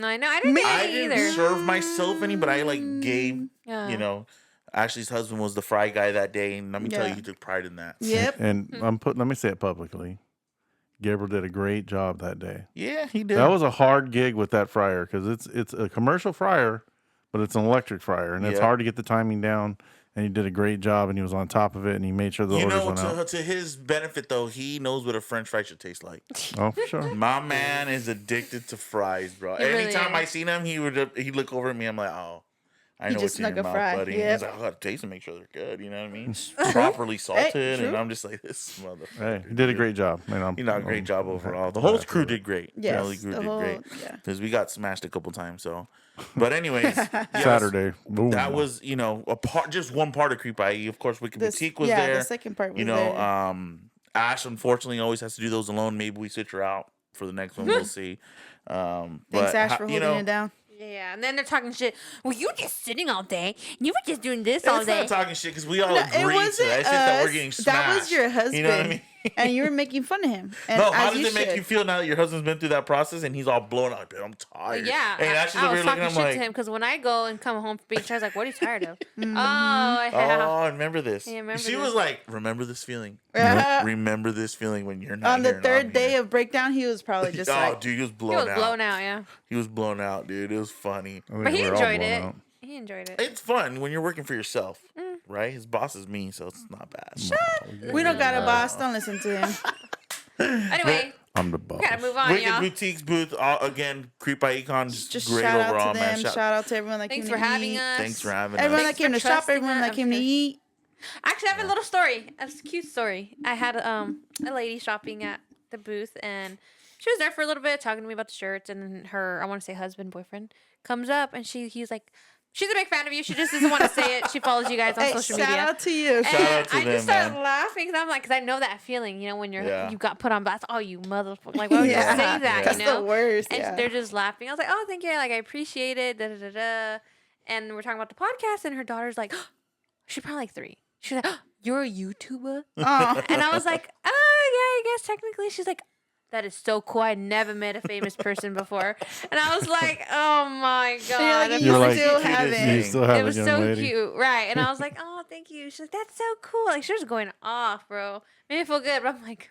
No, I know. I didn't Me- get I any didn't either. serve myself any, but I like gave. Yeah. You know, Ashley's husband was the fry guy that day, and let me tell you, Yeah. he took pride in that. Yep. And let me say it publicly. Gabriel did a great job that day. Yeah, he did. That was a hard gig with that fryer because it's a commercial fryer, but it's an electric fryer, and it's Yeah. hard to get the timing down. And he did a great job, and he was on top of it, and he made sure the you orders know, went out. to his benefit though, he knows what a French fry should taste like. Oh, for sure. My man is addicted to fries, bro. He really Anytime I is. seen him, he'd look over at me. I'm like, oh, I He know just what's in your snuck a mouth, fry. buddy. Yep. He's like, I gotta taste and make sure they're good. You know what I mean? Properly salted, true. and I'm just like, this motherfucker. Hey, he did a great job. Man, You know, a great job overall. The whole crew did great. Yes, the crew the did whole- great. yeah. Because we got smashed a couple times. So, but anyways, yes, Saturday. Boom. that was a part, just one part of Creep IE. Of course, Wicked This- Boutique was yeah, there. the second part was you know, there. Ash unfortunately always has to do those alone. Maybe we switch her out. for the next one. We'll see. Thanks, But Ash, for holding it down. Yeah, and then they're talking shit. Well, you just sitting all day. You were just doing this all It's day. not talking shit because we all No, agree it to wasn't that. It's just that we're us. getting smashed. That was your husband. You know what I mean? And you were making fun of him. And No, how as does it make you feel now that your husband's been through that process and he's all blown out? I'm tired. Yeah, And Ash is I over was here looking talking at him shit like, to him because when I go and come home from beach, I was like, "What are you tired of?" Mm-hmm. Oh, yeah. oh, I remember this. Yeah, remember she this. was like, remember this feeling. Yeah. Remember this feeling when you're not On the here and I'm third day here. of breakdown, he was probably just oh, like, dude, he was He blown was out. blown out, yeah, He was blown out, dude. It was funny. I think but he we're all enjoyed blown it. out. He enjoyed it. It's fun when you're working for yourself, right? His boss is me, so it's not bad. we don't got a boss. Don't listen to him. Anyway, I'm the boss. we gotta move on, Wicked y'all. Boutiques booth, again, Creep by Econ, Just great shout overall, out to man. them. Shout out to everyone that Thanks came for to having eat. us. Thanks for having Everyone us. that came to for shop, trusting everyone us. that came to eat. Actually, I have a little story. A cute story. I had a lady shopping at the booth, and she was there for a little bit, talking to me about the shirts, and then her, I want to say husband, boyfriend, comes up, and he's like, she's a big fan of you. She just doesn't want to say it. She follows you guys on Hey, social shout media. out to you. Shout And out to I them, just started man. laughing because I'm like, because I know that feeling, you know, when Yeah. you got put on blast. Oh, you motherfucker! Like, why would you say that? That's You know, the worst. and Yeah. they're just laughing. I was like, oh, thank you. Like, I appreciate it. Da da da da. And we're talking about the podcast, and her daughter's like, she's probably like 3. She's like, you're a YouTuber, Oh. and I was like, oh yeah, I guess technically. She's like, that is so cool. I never met a famous person before. And I was like, oh my God. You're like, That's you You're like, still cutest have thing. You it. still have it a was young so lady. cute. Right. And I was like, oh, thank you. She's like, that's so cool. Like, she was going off, bro. Made me feel good. But I'm like,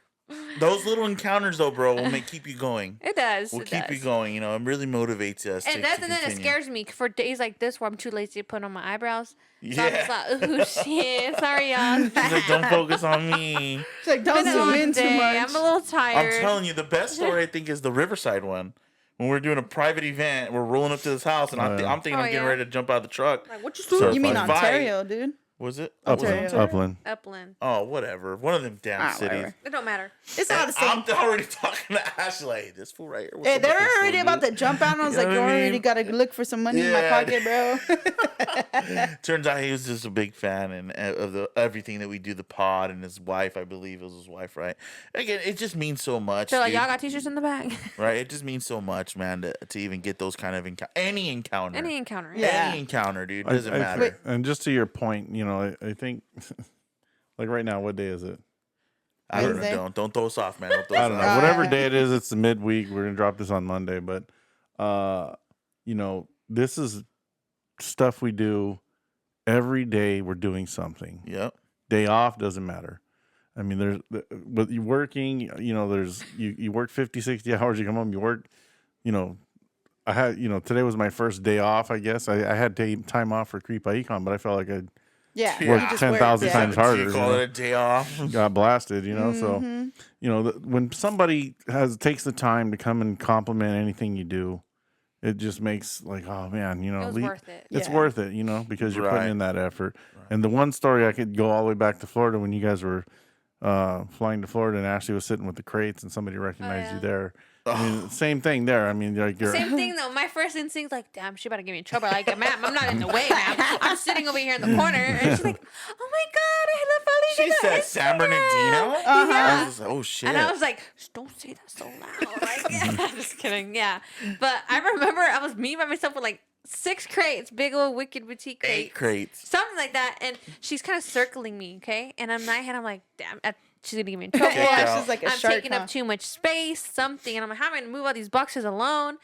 Those little encounters, though, bro, will keep you going. it does. Will It keep does. you going. You know, it really motivates us. And to then it continue. scares me for days like this where I'm too lazy to put on my eyebrows. So Yeah. I'm just like, oh, shit. Sorry, y'all. She's like, don't focus on me. It's like, don't Been a zoom long in too day. much. I'm a little tired. I'm telling you, the best story I think is the Riverside one. When we're doing a private event, we're rolling up to this house, and I'm thinking Oh, I'm getting yeah. ready to jump out of the truck. Like, what you So doing? You mean if I Ontario, dude? Was it? Upland. Ontario. Upland. Upland. Oh, whatever. One of them damn cities. Whatever. It don't matter. It's all And the same. I'm already talking to Ashley. Like, this fool right here. what's Hey, up they're with this fool, already about dude? to jump out, and I was You know like, what you I already mean? got to look for some money in my Yeah. pocket, bro. Turns out he was just a big fan of everything that we do, the pod, and his wife, I believe it was his wife, right? Again, it just means so much. So, like, dude, y'all got t-shirts in the back? right? It just means so much, man, to even get those kind of any encounter. Any encounter. Yeah. Any encounter, dude. I- Doesn't I- matter. And just to your point, you know, I think, like right now, what day is it? I don't Wednesday? know. Don't throw us off, man. Don't throw I us don't off. know. Whatever day it is, it's the midweek. We're gonna drop this on Monday, but you know, this is stuff we do every day. We're doing something. Yep. Day off doesn't matter. I mean, but you working, you know, you work 50, 60 hours, you come home, you work, you know, I had, you know, today was my first day off, I guess. I had time off for Creep by Econ, but I felt like I Yeah. Work you just 10,000 work, times Do harder. you call it a day off? got blasted, you know, so, Mhm. you know, when somebody takes the time to come and compliment anything you do, it just makes like, oh man, you know, It was worth it. it's Yeah. worth it, you know, because you're Right. putting in that effort. And the one story I could go all the way back to Florida when you guys were flying to Florida and Ashley was sitting with the crates and somebody recognized you yeah. there. I mean, same thing there. I mean, like you're Same thing though. My first instinct, like, damn, she about to get me in trouble. Like, ma'am, I'm not in the way, ma'am. I'm sitting over here in the corner, and she's like, oh my God, I love She Felicia. said It's San Felicia." Bernardino? Uh-huh. I Yeah. was just like, oh, shit. And I was like, don't say that so loud. Like, I'm just kidding. Yeah. But I remember I was me by myself with like 6 crates, big old Wicked Boutique crates. 8 crates. Something like that. And she's kind of circling me, okay? And in my head, I'm like, damn, she's going to get me in trouble. Kick out. Yeah, she's like a I'm shark. taking up too much space, something. And I'm like, how am I going to move all these boxes alone?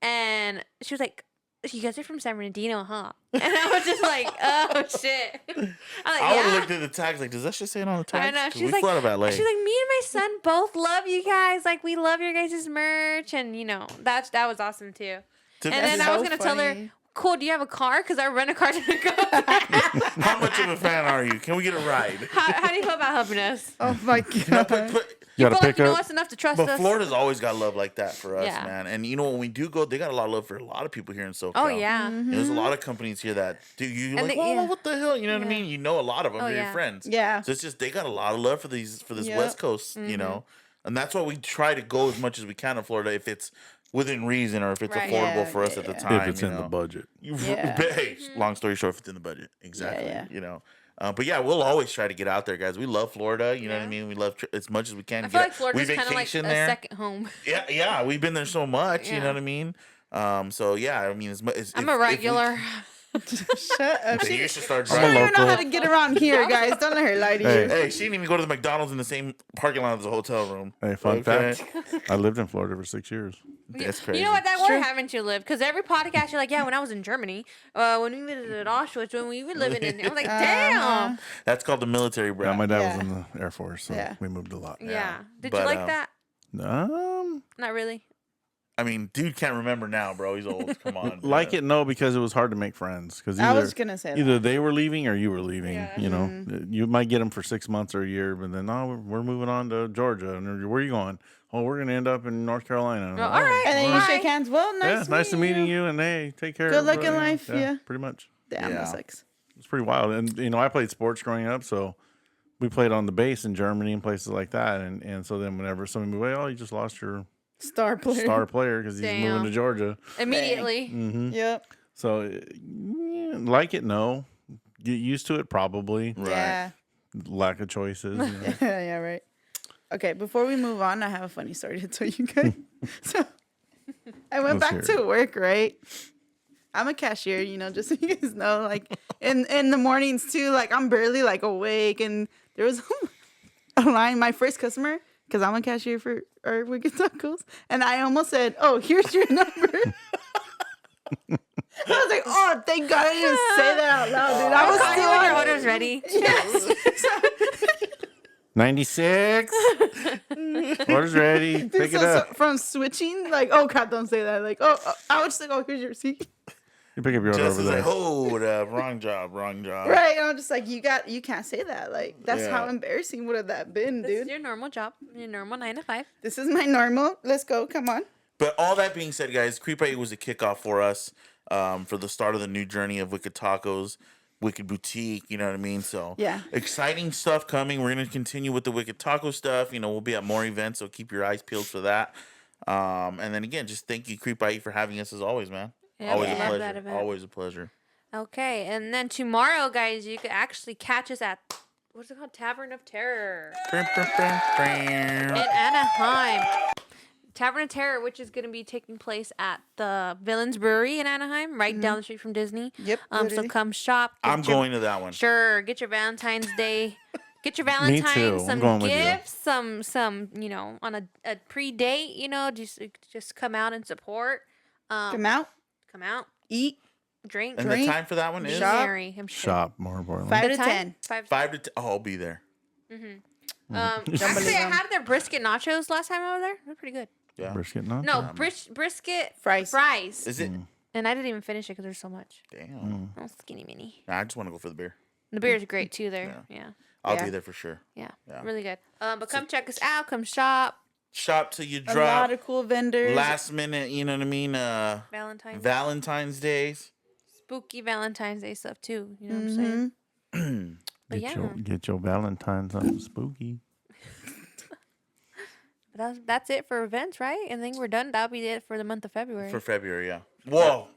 And she was like, you guys are from San Bernardino, huh? And I was just like, oh, shit. I'm like, I would have yeah. looked at the tags like, does that shit say it on the tags? I know. 'Cause She's we like, flew out of LA. she's like, me and my son both love you guys. Like, we love your guys' merch. And, you know, that was awesome, too. To- And then That's I was so going to tell her, funny. cool, do you have a car? Because I rent a car to go. How much of a fan are you? Can we get a ride? How do you feel about helping us? Oh my God. you got to feel like pick you know up. us enough to trust But us. Florida's always got love like that for us, Yeah. man. And you know when we do go, they got a lot of love for a lot of people here in SoCal. Oh, yeah. And there's a lot of companies here that do you And like, they- whoa, yeah. what the hell? You know what I Yeah. mean? You know a lot of them. Oh, They're yeah. your friends. Yeah. So it's just they got a lot of love for this Yep. West Coast, you know. And that's why we try to go as much as we can in Florida if it's within reason or if it's Right. affordable Yeah, for us yeah, at the yeah. time. If it's you in the know. budget. You, Yeah. hey, long story short, if it's in the budget, exactly. yeah. You know, But yeah, we'll always try to get out there, guys. We love Florida. You know what I Yeah. mean? We love as much as we can. I feel like Florida's we kind of like a vacation there. second home. Yeah, we've been there so much. You Yeah. know what I mean? So yeah, I mean, I'm a regular. Shut up. You should start She driving. don't even know how local. to get around here, guys. Don't let her lie to Hey. you. Hey, she didn't even go to the McDonald's in the same parking lot as the hotel room. Hey, fun Okay. fact. I lived in Florida for 6 years. That's crazy. You know what? That True. we're having to live because every podcast you're like, yeah, when I was in Germany, when we visited Auschwitz, when we were living in, I was like, damn. That's called the military, bro. Yeah, my dad Yeah. was in the Air Force, so Yeah. we moved a lot. Yeah. Did But, you like that? Not really. I mean, dude can't remember now, bro. He's old. Come on. Like man. it, no, because it was hard to make friends. Because I was gonna say either that. they were leaving or you were leaving. Yeah. You know, you might get them for 6 months or a year, but then we're moving on to Georgia. And where are you going? Oh, we're gonna end up in North Carolina. Oh, all right. And then you Bye. shake hands. Well, Yeah, nice to meeting you, and hey, take care. Good luck in everybody. life, yeah. Pretty much. Damn, Yeah. that sucks. It's pretty wild. And I played sports growing up, so we played on the base in Germany and places like that. And so then whenever somebody moved away, oh, you just lost your Star player. star player because he's Damn. moving to Georgia. Immediately. Yep. So like it, no. Get used to it, probably. Right. Yeah. Lack of choices. You know. Yeah, right. Okay, before we move on, I have a funny story to tell you guys. So I went Let's back hear to work, right? I'm a cashier, just so you guys know. Like in the mornings too, like I'm barely like awake, and there was a line. My first customer, because I'm a cashier for our Wicked Tacos, and I almost said, "Oh, here's your number." I was like, "Oh, thank God I didn't say that out loud, dude." I was Call you still when your on- order's ready. Yes. 96. Order's ready. Dude, Pick it so up. from switching, like, oh God, don't say that. Like, I would just like, oh, here's your receipt. You pick up your order Just over as there. like, hold up, wrong job. Right? I'm just like, you can't say that. Like, that's how Yeah. embarrassing would have that been, This is dude. your normal job, your normal 9 to 5. This is my normal. Let's go. Come on. But all that being said, guys, Creep Out was a kickoff for us for the start of the new journey of Wicked Tacos, Wicked Boutique. You know what I mean? So Yeah. exciting stuff coming. We're gonna continue with the Wicked Taco stuff. We'll be at more events, so keep your eyes peeled for that. And then again, just thank you, Creep Out, for having us as always, man. Yeah, Always we a love pleasure. that event. Always a pleasure. Okay, and then tomorrow, guys, you could actually catch us at, what's it called? Tavern of Terror in Anaheim. Tavern of Terror, which is going to be taking place at the Villains Brewery in Anaheim, right down the street from Disney. Yep, So literally. come shop. get I'm your- going to that one. Sure, get your Valentine's Day. Get your too. Valentine's, I'm some going with you. gifts, some on a pre-date, just come out and support. Come out, Come out, eat, drink, And Drink, the time for that one be is shop. merry. I'm sure. Shop, more importantly. 5 The to time? 10. 5 to 10. Oh, I'll be there. Actually, I believe 'em. had their brisket nachos last time I was there. They're pretty good. Yeah. Brisket, no? No, brisket Fries. Is it? And I didn't even finish it because there's so much. Damn. Oh, skinny mini. Nah, I just want to go for the beer. The beer is great too there. Yeah. I'll Yeah. be there for sure. Yeah. Yeah. Really good. But come check us out. Come shop. Shop till you A drop. lot of cool vendors. Last minute, you know what I mean? Valentine's Days. Spooky Valentine's Day stuff too. You know what I'm saying? But Get, yeah. get your Valentine's something spooky. But that's it for events, right? And then we're done. That'll be it for the month of February. For February, yeah. Whoa.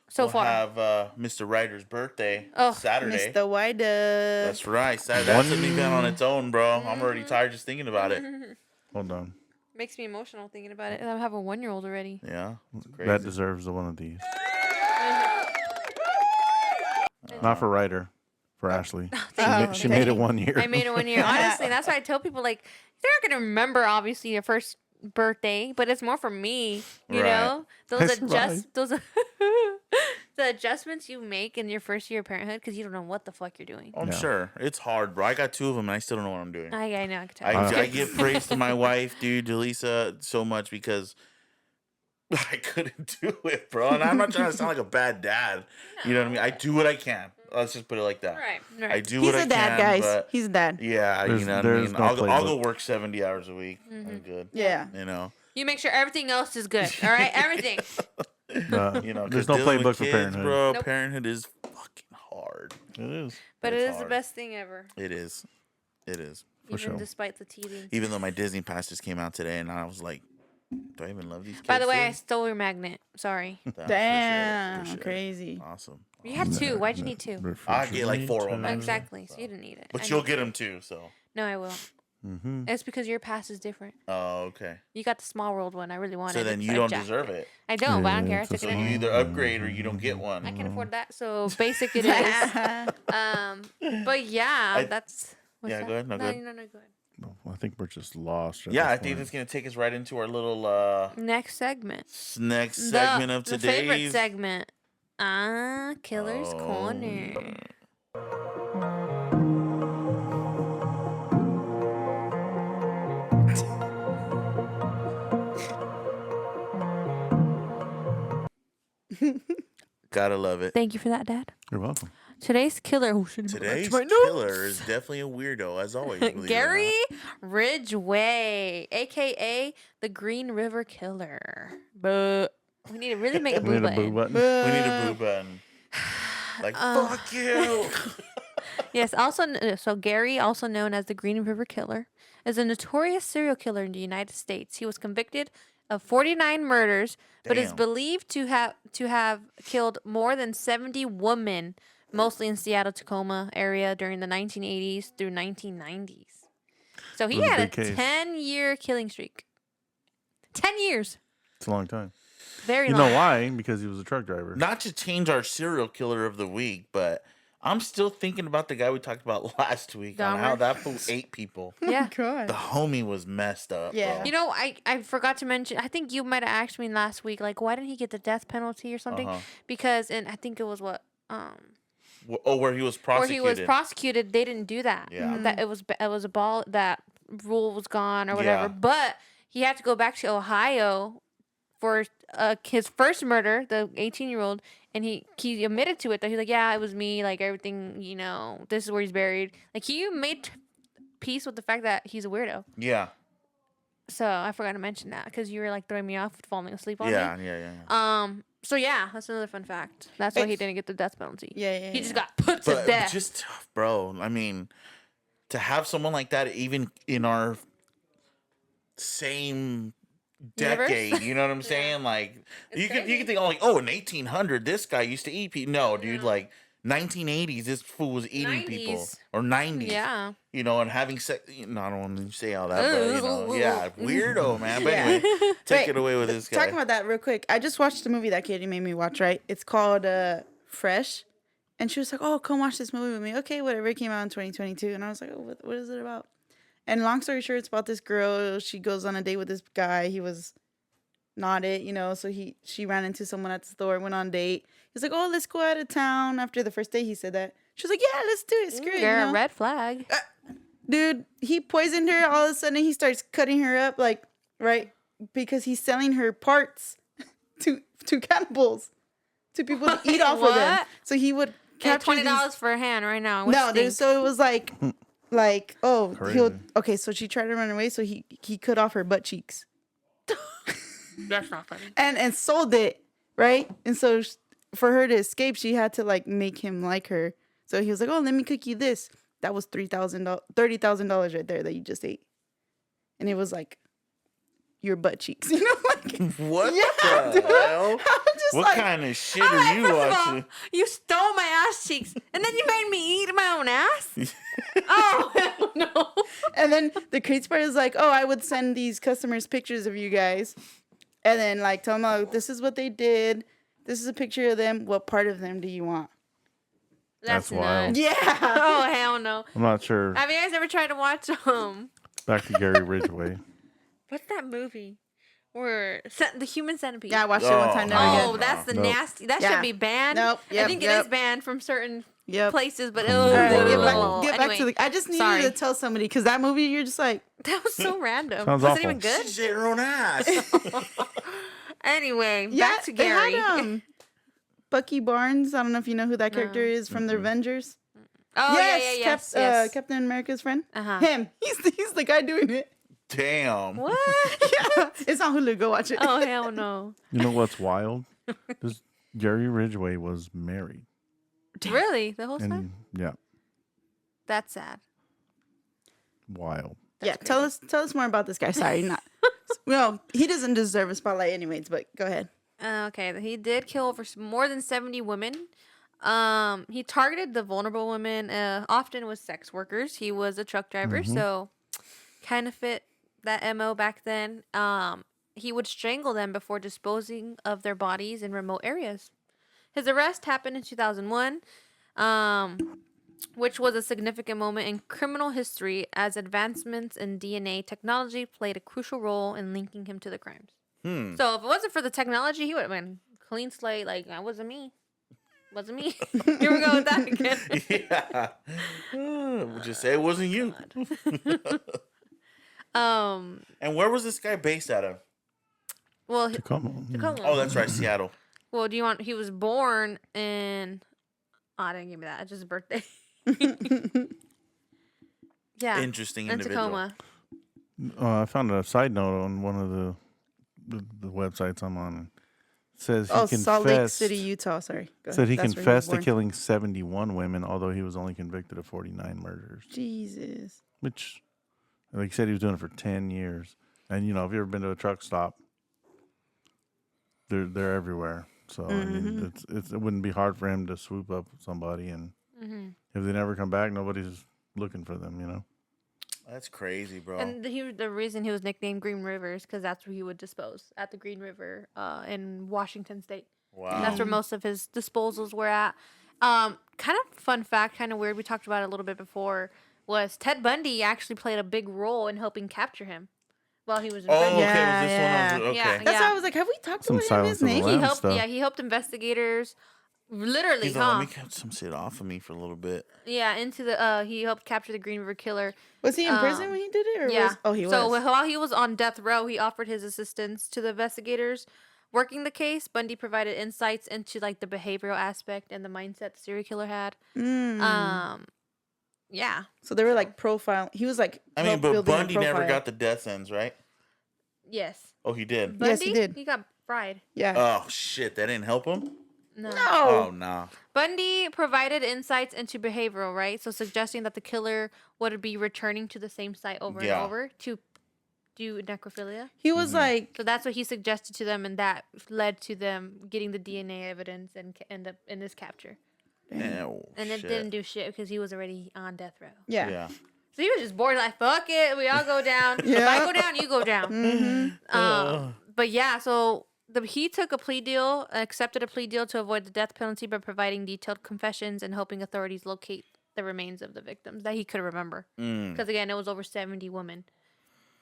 so we'll far. have Mr. Ryder's birthday Oh, Saturday. Mr. White That's right. That's an event on its own, bro. I'm already tired just thinking about it. Hold on. Makes me emotional thinking about it. I have a 1-year-old already. Yeah. It's crazy. That deserves one of these. Not for Ryder, for Ashley. She made it 1 year. I made it 1 year. Honestly, that's why I tell people, like, they're not going to remember, obviously, your first birthday, but it's more for me, you Right. know? I Those survived. the adjustments you make in your first year of parenthood because you don't know what the fuck you're doing. I'm Yeah. sure. It's hard, bro. I got 2 of them and I still don't know what I'm doing. I know. I can tell. I give praise to my wife, dude, Delisa, so much because I couldn't do it, bro. And I'm not trying to sound like a bad dad. You know what I mean? I do what I can. Let's just put it like that. Right. I do He's what I a dad, can, guys. but He's a dad. yeah, There's- you know what I there's mean? no I'll go playbook. work 70 hours a week. I'm good. Yeah. You know? You make sure everything else is good. All right? Everything. You know, 'cause There's no dealing with playbook for kids, parenthood. bro. Nope. Parenthood is fucking hard. It is. But It's it is hard. the best thing ever. It is. It is. Even sure. despite the teething. Even though my Disney Pass just came out today, and I was like, do I even love these kids? By the way, I still? stole your magnet. Sorry. Nah, for sure, Damn. for sure. Crazy. Awesome. You had 2. Why'd you need 2? I get like 4 of them. Exactly. So you didn't need it. But you'll get them too, so. No, I will. Mm-hmm. It's because your pass is different. Oh, okay. You got the small world one. I really wanted it. So then you I don't jacked deserve it. I don't, but I don't care. I it's a took So it. you in. either upgrade or you don't get I one. can afford that. So basic it is. But yeah, that's. What's Yeah, that? go ahead. No, go ahead. No, go ahead. I think we're just lost. at Yeah, this I think point. it's gonna take us right into our little Next segment. next segment of The favorite today's. segment. Killer's Corner. Gotta love it. Thank you for that, Dad. You're welcome. Today's killer. Oh, shit, Today's my notes. killer is definitely a weirdo, as always. believe it or Gary not. Ridgway, aka the Green River Killer. But we need to really make a We boo need a boo button. button. We need a boo button. Like, fuck you. Yes, so Gary, also known as the Green River Killer, is a notorious serial killer in the United States. He was convicted of 49 murders, but is Damn. believed to have killed more than 70 women, mostly in Seattle, Tacoma area during the 1980s through 1990s. So he It was a had a big case. 10-year killing streak. 10 years. It's a long time. Very You long. know why? Because he was a truck driver. Not to change our serial killer of the week, but I'm still thinking about the guy we talked about last week on how Dahmer? that fool ate people. Yeah. God. The homie was messed up. Yeah. bro. You know, I forgot to mention, I think you might have asked me last week, like, why didn't he get the death penalty or something? Uh-huh. Because, and I think it was where He was prosecuted. he was prosecuted, they didn't do that. Yeah. That it was a ball, that rule was gone or whatever. Yeah. But he had to go back to Ohio for his first murder, the 18-year-old, and he admitted to it, that he's like, yeah, it was me, like, everything, this is where he's buried. Like, he made peace with the fact that he's a weirdo. Yeah. So I forgot to mention that because you were like throwing me off with falling asleep on Yeah. me. Yeah. So yeah, that's another fun fact. That's why he didn't get the death penalty. Yeah. He just got put to But death. just, bro, I mean, to have someone like that, even in our same Universe? decade, you know what I'm saying? Like, It's you could crazy. think, oh, like, in 1800, this guy used to eat people. No, dude, like 1980s, this fool was eating people, 90s. or 90s. Yeah. And having sex. I don't want to say all that, but yeah, weirdo, man. But Yeah. anyway, take Wait, it away with this guy. Talking about that real quick. I just watched the movie that Katie made me watch, right? It's called Fresh. And she was like, oh, come watch this movie with me. Okay, whatever. It came out in 2022. And I was like, oh, what is it about? And long story short, it's about this girl. She goes on a date with this guy. He was not it, so she ran into someone at the store, went on a date. He's like, oh, let's go out of town. After the first day, he said that. She was like, yeah, let's do it. Screw it. Girl, red flag. Dude, he poisoned her. All of a sudden, he starts cutting her up, like, right? Because he's selling her parts to cannibals, to people to eat off of them. What? So he would And capture $20 for a hand right now. Which No, dude. stinks. So it was like, oh, Crazy. okay. So she tried to run away. So he cut off her butt cheeks That's not funny. and sold it, right? And so for her to escape, she had to like make him like her. So he was like, oh, let me cook you this. That was $30,000 right there that you just ate, and it was like your butt cheeks, like What Yeah, the dude. hell? I'm just What like, kind of shit are you First of all, watching? you stole my ass cheeks, and then you made me eat my own ass? Oh, hell no. And then the crazy part is like, oh, I would send these customers pictures of you guys, and then like tell them, oh, this is what they did. This is a picture of them. What part of them do you want? That's wild. nuts. Yeah. Oh, hell no. I'm not sure. Have you guys ever tried to watch, Back to Gary Ridgway. what's that movie? Where, the Human Centipede. Yeah, I watched it one time. Never Oh, again. that's the Nope. nasty. That Yeah. should be banned. Nope. I Yep, think it yep. is banned from certain Yep. places, but All All right, Whoa. get back to the. I just needed Sorry. to tell somebody because that movie, you're just like, that was so random. Sounds Was awful. it even good? She's her own ass. Anyway, yeah, back to Gary. It had, Bucky Barnes. I don't know if you know who that character is from the Avengers. Oh, yes. Captain America's friend. Uh-huh. Him. He's the guy doing it. Damn. What? Yeah, it's on Hulu. Go watch it. Oh, hell no. You know what's wild? This Gary Ridgway was married. Really? The whole time? And yeah, That's sad. wild. Yeah, tell us more about this guy. Sorry, not. Well, he doesn't deserve a spotlight, anyways. But go ahead. Okay, he did kill over more than 70 women. He targeted the vulnerable women, often with sex workers. He was a truck driver, so kind of fit that MO back then. He would strangle them before disposing of their bodies in remote areas. His arrest happened in 2001, which was a significant moment in criminal history as advancements in DNA technology played a crucial role in linking him to the crimes. So if it wasn't for the technology, he would have been clean slate. Like, that wasn't me. Wasn't me. Here we go with that again. We'll just say it wasn't you. And where was this guy based out of? Well, Tacoma. Tacoma. Oh, that's right, Seattle. Well, he was born in, I didn't give me that. It's just his birthday. Yeah. Interesting In individual. Tacoma. I found a side note on one of the websites I'm on. It says he confessed. Salt Lake City, Utah. Sorry. Go Said ahead. he That's where was confessed to born. killing 71 women, although he was only convicted of 49 murders. Jesus. Which, like you said, he was doing it for 10 years. And if you've ever been to a truck stop, they're everywhere. So I mean, it wouldn't be hard for him to swoop up somebody, and if they never come back, nobody's looking for them. That's crazy, bro. And the reason he was nicknamed Green River is because that's where he would dispose, at the Green River in Washington State. Wow. That's where most of his disposals were at. Kind of fun fact, kind of weird, we talked about it a little bit before, was Ted Bundy actually played a big role in helping capture him while he was in Oh, prison. okay. Yeah, Was this one? Okay. Yeah. That's why I was like, have we talked Some about him? Silence His of the name? Lambs. stuff. He helped investigators literally, He's like, let me get some shit off of me for a little bit. Yeah, into the he helped capture the Green River Killer. Was he in prison when he did it? Or Yeah. he was. So while he was on death row, he offered his assistance to the investigators working the case. Bundy provided insights into like the behavioral aspect and the mindset the serial killer had. Yeah. So they were like profile. He was like. I mean, help but building a Bundy never profile. got the death sentence, right? Yes. Oh, he did. Bundy, Yes, he did. He got fried. Yeah. Oh shit, that didn't help him. No. Oh nah. Bundy provided insights into behavioral, right? So suggesting that the killer would be returning to the same site over and over to do necrophilia. He was like. So that's what he suggested to them, and that led to them getting the DNA evidence and end up in this capture. Oh, And it shit. didn't do shit because he was already on death row. Yeah. Yeah. So he was just bored, like, fuck it, we all go down. If I go down, you go down. But yeah, so he took a plea deal, accepted a plea deal to avoid the death penalty by providing detailed confessions and helping authorities locate the remains of the victims that he could remember. Because again, it was over 70 women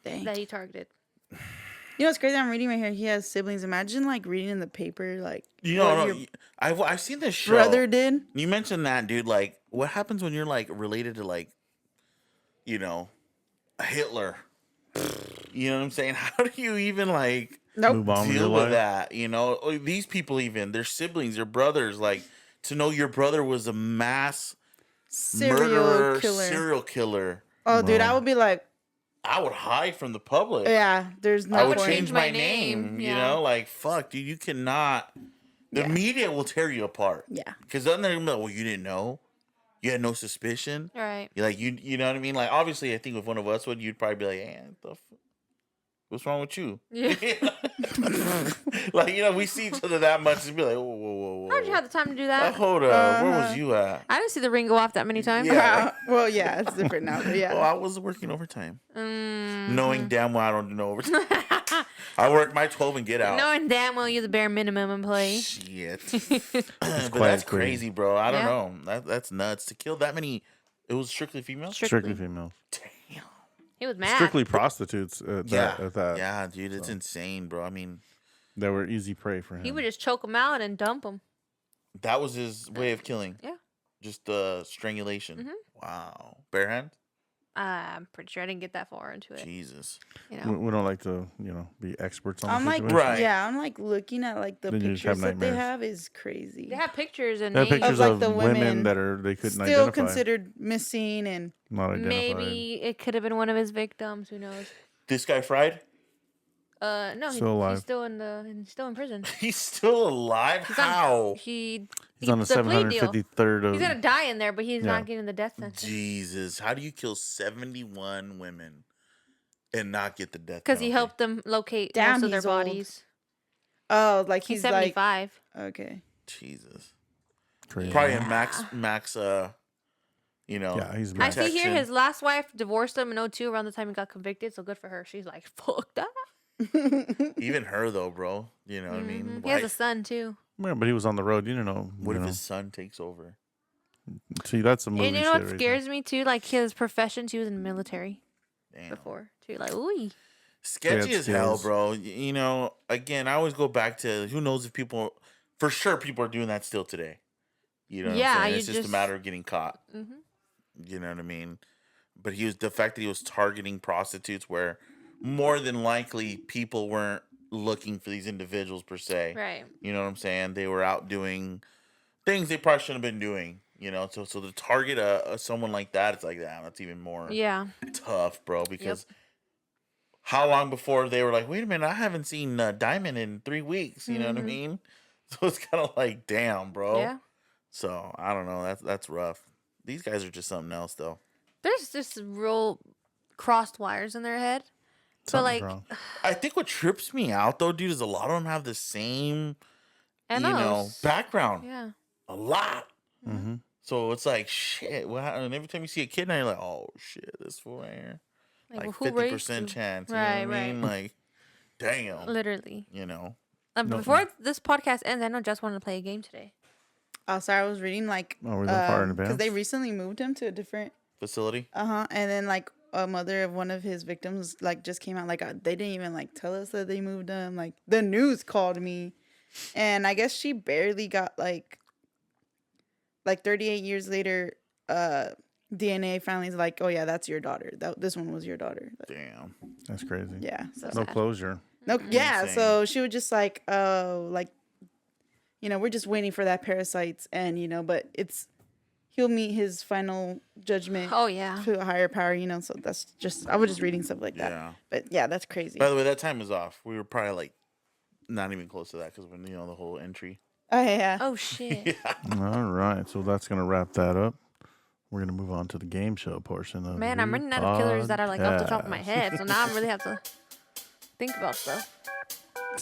Dang. that he targeted. You know what's crazy? I'm reading right here. He has siblings. Imagine like reading in the paper, like You what know, your I've seen this show. brother did. You mentioned that, dude. Like, what happens when you're like related to like, a Hitler? You know what I'm saying? How do you even like Move on with your deal life. with that? Or these people, even their siblings, their brothers, like to know your brother was a mass murderer, serial killer. Oh, dude, I would be like, I would hide from the public. yeah, there's no I would point. change my name. Yeah. Like fuck, dude, you cannot. The media will tear you apart. Yeah. Because then they're gonna be like, well, you didn't know, you had no suspicion. All right. You're like, you know what I mean? Like, obviously, I think if one of us would, you'd probably be like, hey, what's wrong with you? Yeah. Like, we see each other that much and be like, whoa. How'd you have the time to do that? Hold up, where was you at? I didn't see the ring go off that many times. Yeah. Well, yeah, it's different now. But yeah. Well, I was working overtime. Knowing damn well I don't do no overtime. I work my 12 and get out. Knowing damn well you're the bare minimum employee. Shit. But quiet that's period. crazy, bro. I don't Yeah. know. That's nuts. To kill that many, it was strictly females? Strictly females. Damn. He was mad. Strictly prostitutes at that. Yeah, dude, it's insane, bro. I mean, They were easy prey for him. He would just choke him out and dump him. that was his way of killing. Yeah. Just strangulation. Wow. Bare hand? I'm pretty sure I didn't get that far into it. Jesus. You We, know. we don't like to, be experts on I'm the like, situation. Right. yeah, I'm like looking at like the Then you just have pictures that they nightmares. have is crazy. They have pictures and They have names. pictures like, of the women women that they couldn't Still identify. considered missing, and Not identified. Maybe it could have been one of his victims. Who knows? This guy fried? No, Still alive. he's still in prison. He's still alive? How? He's He's on the plea deal. 753rd of. He's gonna die in there, but he's Yeah. not getting the death sentence Jesus. How do you kill 71 women and not get the death because he penalty? helped them locate Damn, most of their he's old. bodies. oh, like He's he's 75. like okay. Jesus. Crazy. Probably a max. Yeah, he's I see here protection. his last wife divorced him in 2002 around the time he got convicted. So good for her. She's like, fuck that. Even her though, bro. You know what I mean? He has a son too. Yeah, but he was on the road. You don't know. What you if know. his son takes over? See, that's a movie. And you know shit what right scares me too? Like his profession, he was in the military Damn. before too. Like, ooh. Sketchy Yeah, as hell, skills. bro. You know, again, I always go back to who knows if people, for sure, people are doing that still today. You know what Yeah, I'm saying? you It's just a just- matter of getting caught. Mhm. You know what I mean? But the fact that he was targeting prostitutes where more than likely people weren't looking for these individuals per se. Right. You know what I'm saying? They were out doing things they probably shouldn't have been doing. You know, so to target someone like that, it's like, damn, that's even more Yeah. tough, bro. Because how long before they were like, wait a minute, I haven't seen Diamond in 3 weeks. You know what I mean? So it's kind of like, damn, bro. Yeah. So I don't know. That's rough. These guys are just something else, though. There's just real crossed wires in their head. But Something's like, wrong. I think what trips me out though, dude, is a lot of them have the same, NOs. background. Yeah. A lot. Mm-hmm. So it's like shit. What happened? And every time you see a kid now, you're like, oh shit, this fool right here. Like, Like well, who raised 50% you? chance. You Right, know what I mean? Like, damn. Literally. You know. Before this podcast ends, I know Jess wanted to play a game today. Oh, sorry, I was reading like Oh, we're that far in because advance. they recently moved him to a different Facility. and then like a mother of one of his victims like just came out like they didn't even like tell us that they moved him. Like the news called me, and I guess she barely got like 38 years later. DNA finally is like, oh yeah, that's your daughter. This one was your daughter. Damn. That's crazy. Yeah. So No closure. no. Yeah. Insane. So she was just like, oh, like, we're just waiting for that parasites, and but he'll meet his final judgment. Oh, yeah. To a higher power, so that's just, I was just reading stuff like that. Yeah. But yeah, that's crazy. By the way, that time was off. We were probably like not even close to that because when the whole entry. Oh yeah. Oh, shit. All right. So that's going to wrap that up. We're going to move on to the game show portion of Man, I'm the running out of killers that are like off the top of my podcast. head. So now I really have to think about stuff.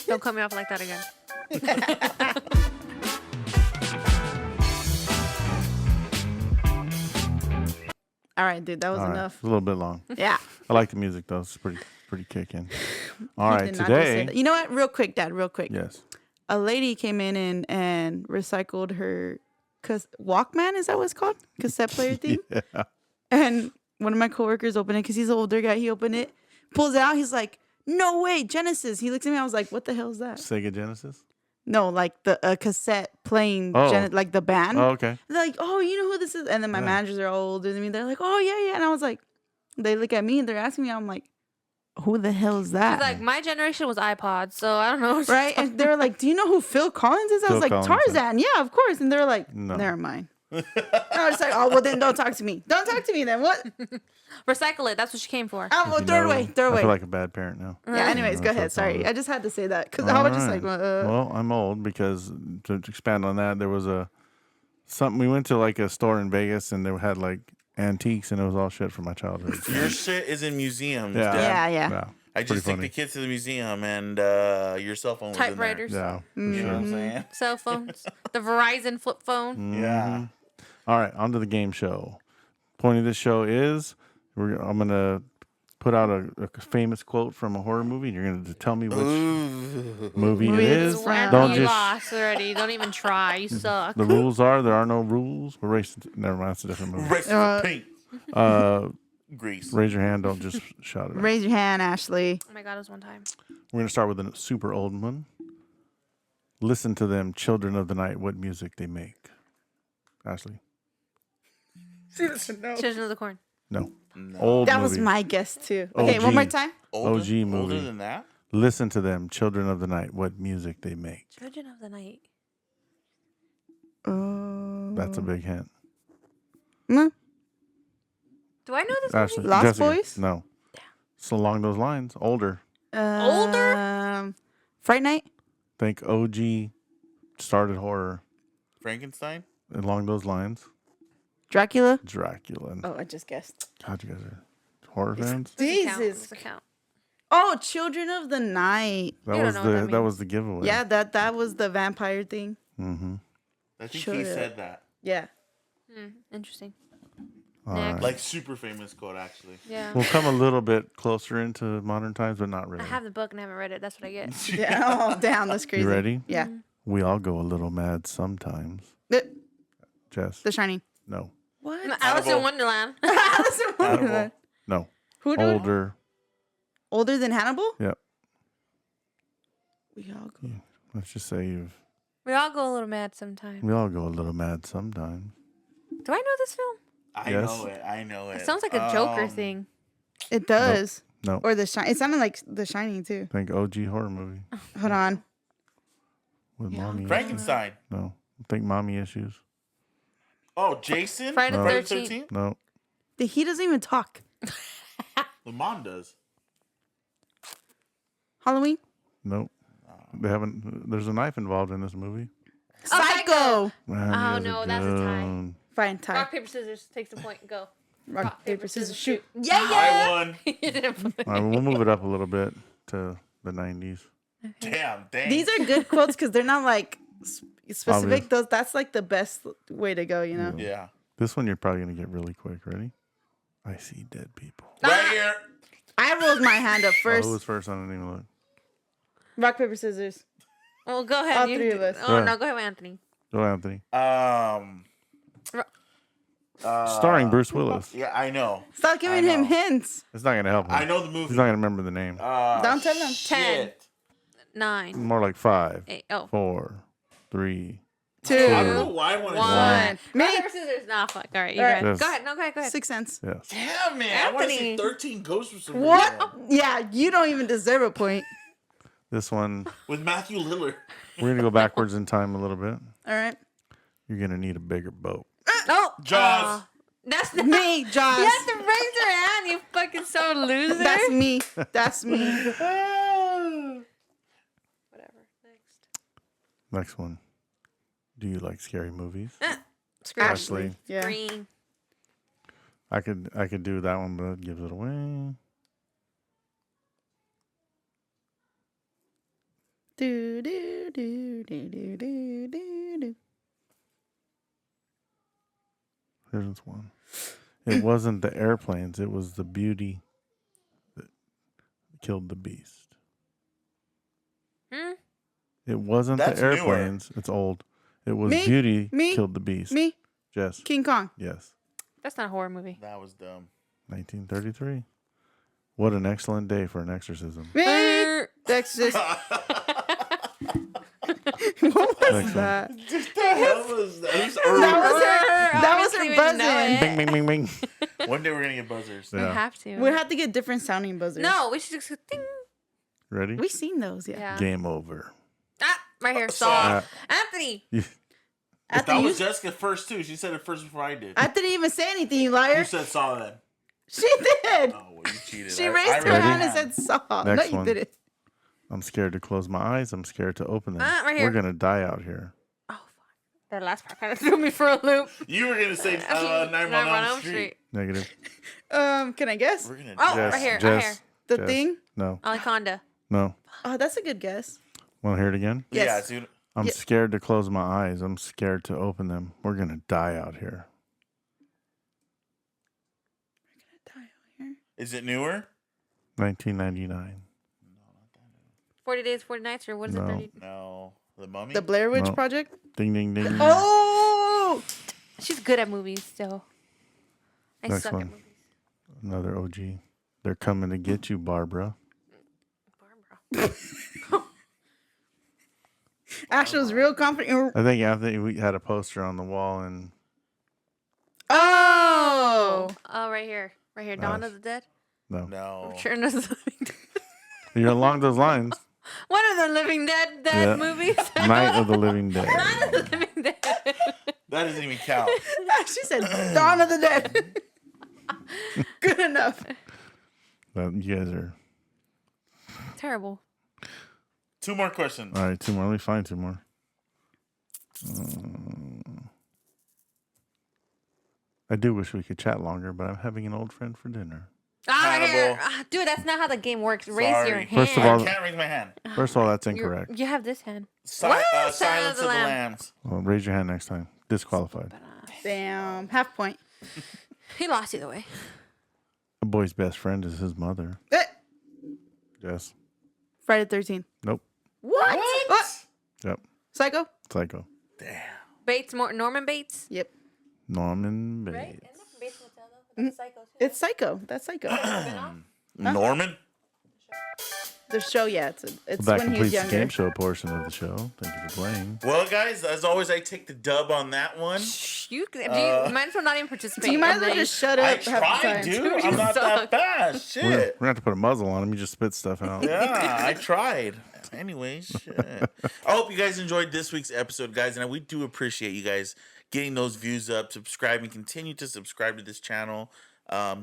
Don't cut me off like that again. All right, dude, that was All right. enough. A little bit long. Yeah. I like the music though. It's pretty kicking. All You right, did not just say today. that. You know what? Real quick, Dad. Real quick. Yes. A lady came in and recycled her Walkman. Is that what it's called? Cassette player thing. Yeah. And one of my coworkers opened it because he's an older guy. He opened it, pulls it out. He's like, "No way, Genesis." He looks at me. I was like, "What the hell is that?" Sega Genesis. No, like the cassette playing, Oh. like the band. Oh, okay. They're like, "Oh, you know who this is?" And then my Yeah. managers are all older than me. They're like, "Oh yeah, yeah." And I was like, they look at me and they're asking me. I'm like, "Who the hell is that?" It's like, my generation was iPods, so I don't know. what Right? And they were like, "Do you know who Phil Collins is?" I Phil was like, Collins, "Tarzan, yeah, of course." And they were like, No. "Never mind." I was like, "Oh well, then don't talk to me. Don't talk to me then. What? Recycle it. That's what she came for. Oh, You throw it know, away. Throw it I away." feel like a bad parent now. Yeah. Anyways, go That's ahead. what's wrong Sorry, with I just had to say that because I was just like, Alright. Well, I'm old because to expand on that, there was something we went to like a store in Vegas and they had like antiques and it was all shit from my childhood. Your shit is in museums. Yeah. Dad. yeah. I Pretty just take funny. the kids to the museum and your cell phone was Typewriters. Yeah. For in there. You know what sure. I'm saying? Cell phones. The Verizon flip phone. Yeah. All right, on to the game show. Point of this show is I'm going to put out a famous quote from a horror movie, and you're going to tell me which Ooh. movie it Movie it is. is. And Don't you just. lost already. Don't even try. You suck. The rules are there are no rules. We're racing. Never mind, it's a different movie. Rest for paint. Grease. Raise your hand. Don't just shout it out. Raise your hand, Ashley. Oh my God, it was one time. We're going to start with a super old one. Listen to them, children of the night, what music they make. Ashley? She doesn't know. Children of the Corn. No. No. Old That movie. was my guess too. Okay, OG. one more time. Older? OG movie. Older than that? Listen to them, children of the night, what music they make. Children of the Night. That's a big hint. Mm. Do I know this Ashley, movie? Lost Jessica, Boys? No. So along those lines, older. Fright Night. Think OG started horror. Frankenstein? Along those lines, Dracula. Dracula. Oh, I just guessed. God, you guys are horror fans. Jesus. Doesn't count. Oh, Children of the Night. That You was don't know what the that that was the giveaway. Yeah, that was the vampire thing. Mm-hmm. I think Shut he up. said that. Yeah. Interesting. All Next. right. Like super famous quote, actually. Yeah. We'll come a little bit closer into modern times, but not I really. have the book and I haven't read it. That's what I get. Yeah. Oh, damn. That's crazy. You ready? Yeah. We all go a little mad sometimes. Jess. The Shining. No. What? Alice in Hannibal. Wonderland. Alice in Hannibal. Wonderland. No. Who do Older. Older than Hannibal? Yep. We all go. Let's just say We all go a little mad sometimes. we all go a little mad sometimes. Do I know this film? I Yes. know it. I know it. It sounds like a Joker thing. It does. No. Or The Shining. It sounded like The Shining too. Think OG horror movie Hold on. with Yeah. mommy. Frankenstein. No. Think mommy issues. Oh, Jason. Friday the No. 13th. No. He doesn't even talk. The mom does. Halloween? Nope. They haven't. There's a knife involved in this movie. Psycho! Man, you Oh, guys no, are that's a tie. good. Fine, tie. Rock, paper, scissors. Takes the point. Go. Rock, paper, scissors, shoot. Yeah, I won. You didn't put it. All right, we'll move it up a little bit to the 90s. Damn. Dang. These are good quotes because they're not like specific. Obvious. Those That's like the best way to go, you know? Yeah. This one you're probably gonna get really quick. Ready? I see dead people. Right here. I rolled my hand up Oh, first. who was first? I didn't even look. Rock, paper, scissors. Well, go ahead. All you three do- of us. Oh, Go no. ahead. Go ahead, Anthony. Go, Anthony. Ro- Starring Bruce Willis. Yeah, I know. Stop giving I him know. hints. It's not gonna help him. I know the movie. He's not gonna remember the name. Don't tell him. 10. 9. More like 5, 8. Oh. 4, 3. Two. I don't know why I want to say. 1. Me? Rock, paper, scissors. Nah, fuck. All right. You All go right. ahead. Yes. Go ahead. No, go ahead. Go ahead. 6 cents. Yes. Damn, man. I want to see Anthony. 13 Ghosts for some What? reason. Yeah, you don't even deserve a point. This one, With Matthew Lillard. we're gonna go backwards in time a little bit. All right. You're gonna need a bigger boat. No. Jaws. That's not. Me, Josh. You have to raise your hand, you fucking so loser. That's me. That's me. Whatever. Next. Next one. Do you like scary movies? Screw Ashley. Yeah. Green. I could do that one, but it gives it away. Do, do, do, do, do, do, do, do. Here's this one. It wasn't the airplanes. It was the beauty that killed the beast. Hmm? It wasn't That's the newer. airplanes. It's old. It was Me? beauty Me? killed the beast. Me, Jess. King Kong. Yes. That's not a horror movie. That was dumb. 1933. What an excellent day for an exorcism. Me. That's just. What was Next one. that? What the hell was that? Who's That was Irma? her. That was Obviously her we know buzzing. it. Bing, bing, bing, bing. One day we're going to get buzzers. We Yeah. have to. We have to get different sounding buzzers. No, we should just go ding. Ready? We've seen those, yeah. Yeah. Game over. Ah, right here. Saw. Saw. Uh, Anthony. But After that you, was Jessica first, too. She said it first before I did. I didn't even say anything, you You liar. said saw then. She did. Oh, well, you cheated. She I raised her read hand that. and said saw. Next No, you one. didn't. I'm scared to close my eyes. I'm scared to open them. Right here. We're going to die out here. Oh, fuck. That last part kind of threw me for a loop. You were going to say 911 Elm Street. Negative. Can I guess? We're going to Oh, Jess, right here. Right Jess, here. The Jess. thing? No. Anaconda. No. Oh, that's a good guess. Want to hear it again? Yes. Yeah, dude. I'm Yeah. scared to close my eyes. I'm scared to open them. We're going to die out here. Is it newer? 1999. 40 Days, 40 Nights, or what is No. it? 30? No. The Mummy? The Blair Witch No. Project? Ding, ding, ding. Oh! She's good at movies still. I Next suck one. at movies. Another OG. They're coming to get you, Barbara. Barbara. Ashley was real confident. I think Anthony, we had a poster on the wall, and Oh! Oh, right here. Right here. Dawn Nice. of the Dead. no. No. Return of the Living Dead. You're along those lines. One of the Living Dead Yeah. movies. Night of the Living Dead. Night of the Living Dead. That doesn't even count. She said, Dawn of the Dead. Good enough. But you guys are. Terrible. 2 more questions. All right, 2 more. Let me find 2 more. I do wish we could chat longer, but I'm having an old friend for dinner. Hannibal. Dude, that's not how the game works. Raise your Sorry. hand. First of all- I can't raise my hand. First of all, that's You're- incorrect. You have this hand. Silence of the Lambs. Well, raise your hand next time. Disqualified. Damn. Half point. He lost either way. A boy's best friend is his mother. Eh. Yes. Friday the 13th. Nope. What? Yep. Psycho? Psycho. Damn. Bates, Norman Bates? Yep. Norman Bates. Right? Isn't that Bates Motel, though? That's Psycho, too. It's Psycho. That's Psycho. Norman? The show, yeah. It's Well, that when he was completes the younger. game show portion of the show. Thank you for playing. Well, guys, as always, I take the dub on that one. You might as well not even participate. You might as in well the- just shut I up half the tried, time. dude. You I'm not suck. that fast. We're gonna Shit. have to put a muzzle on him. You just spit stuff out. Yeah, I tried. Anyways, shit. I hope you guys enjoyed this week's episode, guys, and we do appreciate you guys getting those views up, subscribing, continue to subscribe to this channel.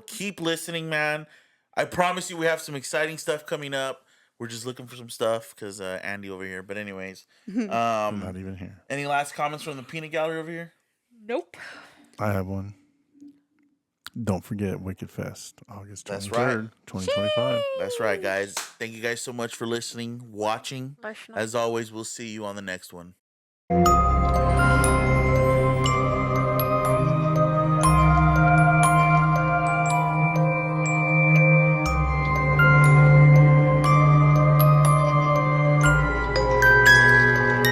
Keep listening, man. I promise you we have some exciting stuff coming up. We're just looking for some stuff because Andy over here. But anyways, I'm not even here. any last comments from the peanut gallery over here? Nope. I have one. Don't forget Wicked Fest, August 23rd, That's right. 2025. That's right, guys. Thank you guys so much for listening, watching. As always, we'll see you on the next one.